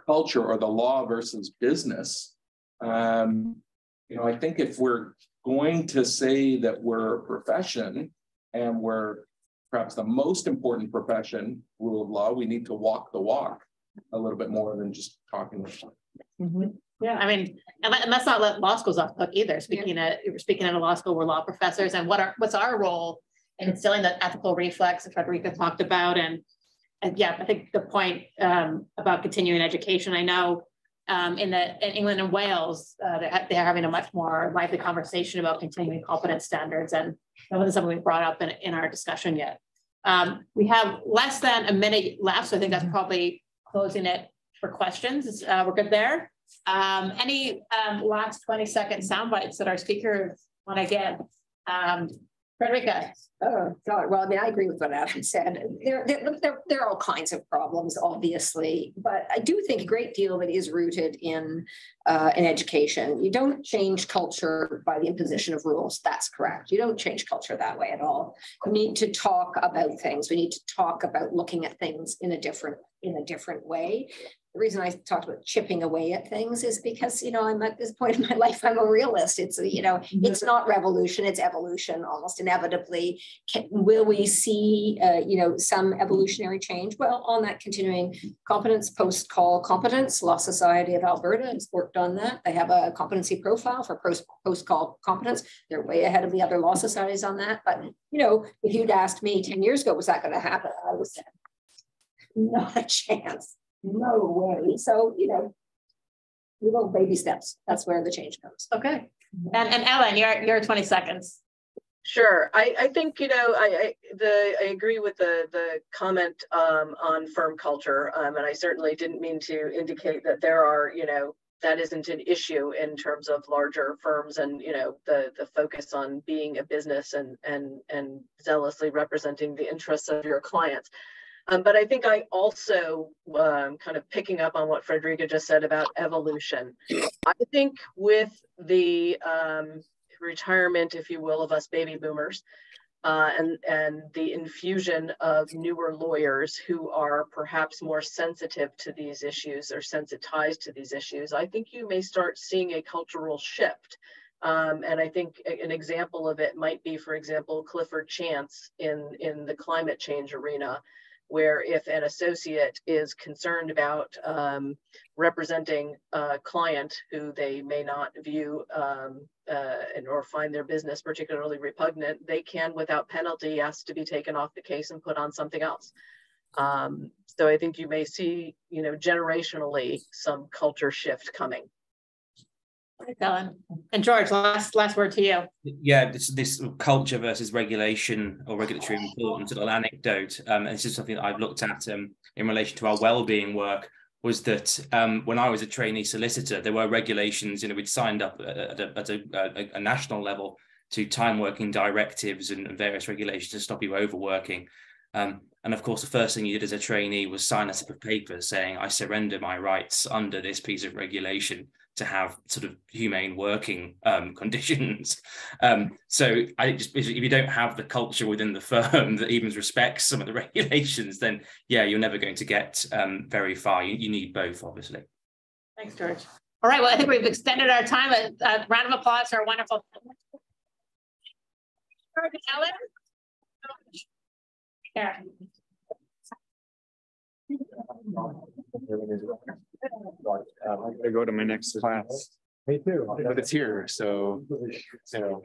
culture or the law versus business, I think if we're going to say that we're a profession and we're perhaps the most important profession, rule of law, we need to walk the walk a little bit more than just talking. Yeah, I mean, and let's not let law schools off the hook either. Speaking at a law school, we're law professors, and what's our role in instilling that ethical reflex that Frederica talked about, and yeah, I think the point about continuing education. I know in England and Wales, they're having a much more lively conversation about continuing competence standards, and that wasn't something we brought up in our discussion yet. We have less than a minute left, so I think that's probably closing it for questions. We're good there. Any last 20-second sound bites that our speakers want to give? Frederica. Oh, God. Well, I mean, I agree with what Adam said. There are all kinds of problems, obviously, but I do think a great deal of it is rooted in education. You don't change culture by the imposition of rules. That's correct. You don't change culture that way at all. We need to talk about things. We need to talk about looking at things in a different way. The reason I talked about chipping away at things is because, you know, I'm at this point in my life, I'm a realist. It's, you know, it's not revolution, it's evolution almost inevitably. Will we see, you know, some evolutionary change? Well, on that continuing competence, post-call competence, Law Society of Alberta has worked on that. They have a competency profile for post-call competence. They're way ahead of the other law societies on that. But, you know, if you'd asked me 10 years ago, was that going to happen? I would say, not a chance. No way. So, you know, little baby steps. That's where the change comes. Okay. And Ellyn, your 20 seconds. Sure. I think, you know, I agree with the comment on firm culture. And I certainly didn't mean to indicate that there are, you know, that isn't an issue in terms of larger firms and, you know, the focus on being a business and zealously representing the interests of your clients. But I think I also kind of picking up on what Frederica just said about evolution. I think with the retirement, if you will, of us baby boomers and the infusion of newer lawyers who are perhaps more sensitive to these issues or sensitized to these issues, I think you may start seeing a cultural shift. And I think an example of it might be, for example, Clifford Chance in the climate change arena, where if an associate is concerned about representing a client who they may not view or find their business particularly repugnant, they can, without penalty, ask to be taken off the case and put on something else. So I think you may see, you know, generationally some culture shift coming. Ellyn. And George, last word to you. Yeah, this culture versus regulation or regulatory importance, a little anecdote, and this is something that I've looked at in relation to our well-being work, was that when I was a trainee solicitor, there were regulations, you know, we'd signed up at a national level to time working directives and various regulations to stop you overworking. And of course, the first thing you did as a trainee was sign a slip of paper saying, I surrender my rights under this piece of regulation to have sort of humane working conditions. So if you don't have the culture within the firm that even respects some of the regulations, then yeah, you're never going to get very far. You need both, obviously. Thanks, George. All right, well, I think we've extended our time. A round of applause for our wonderful Ellyn. Yeah. I'm gonna go to my next class. Me too. But it's here, so you know.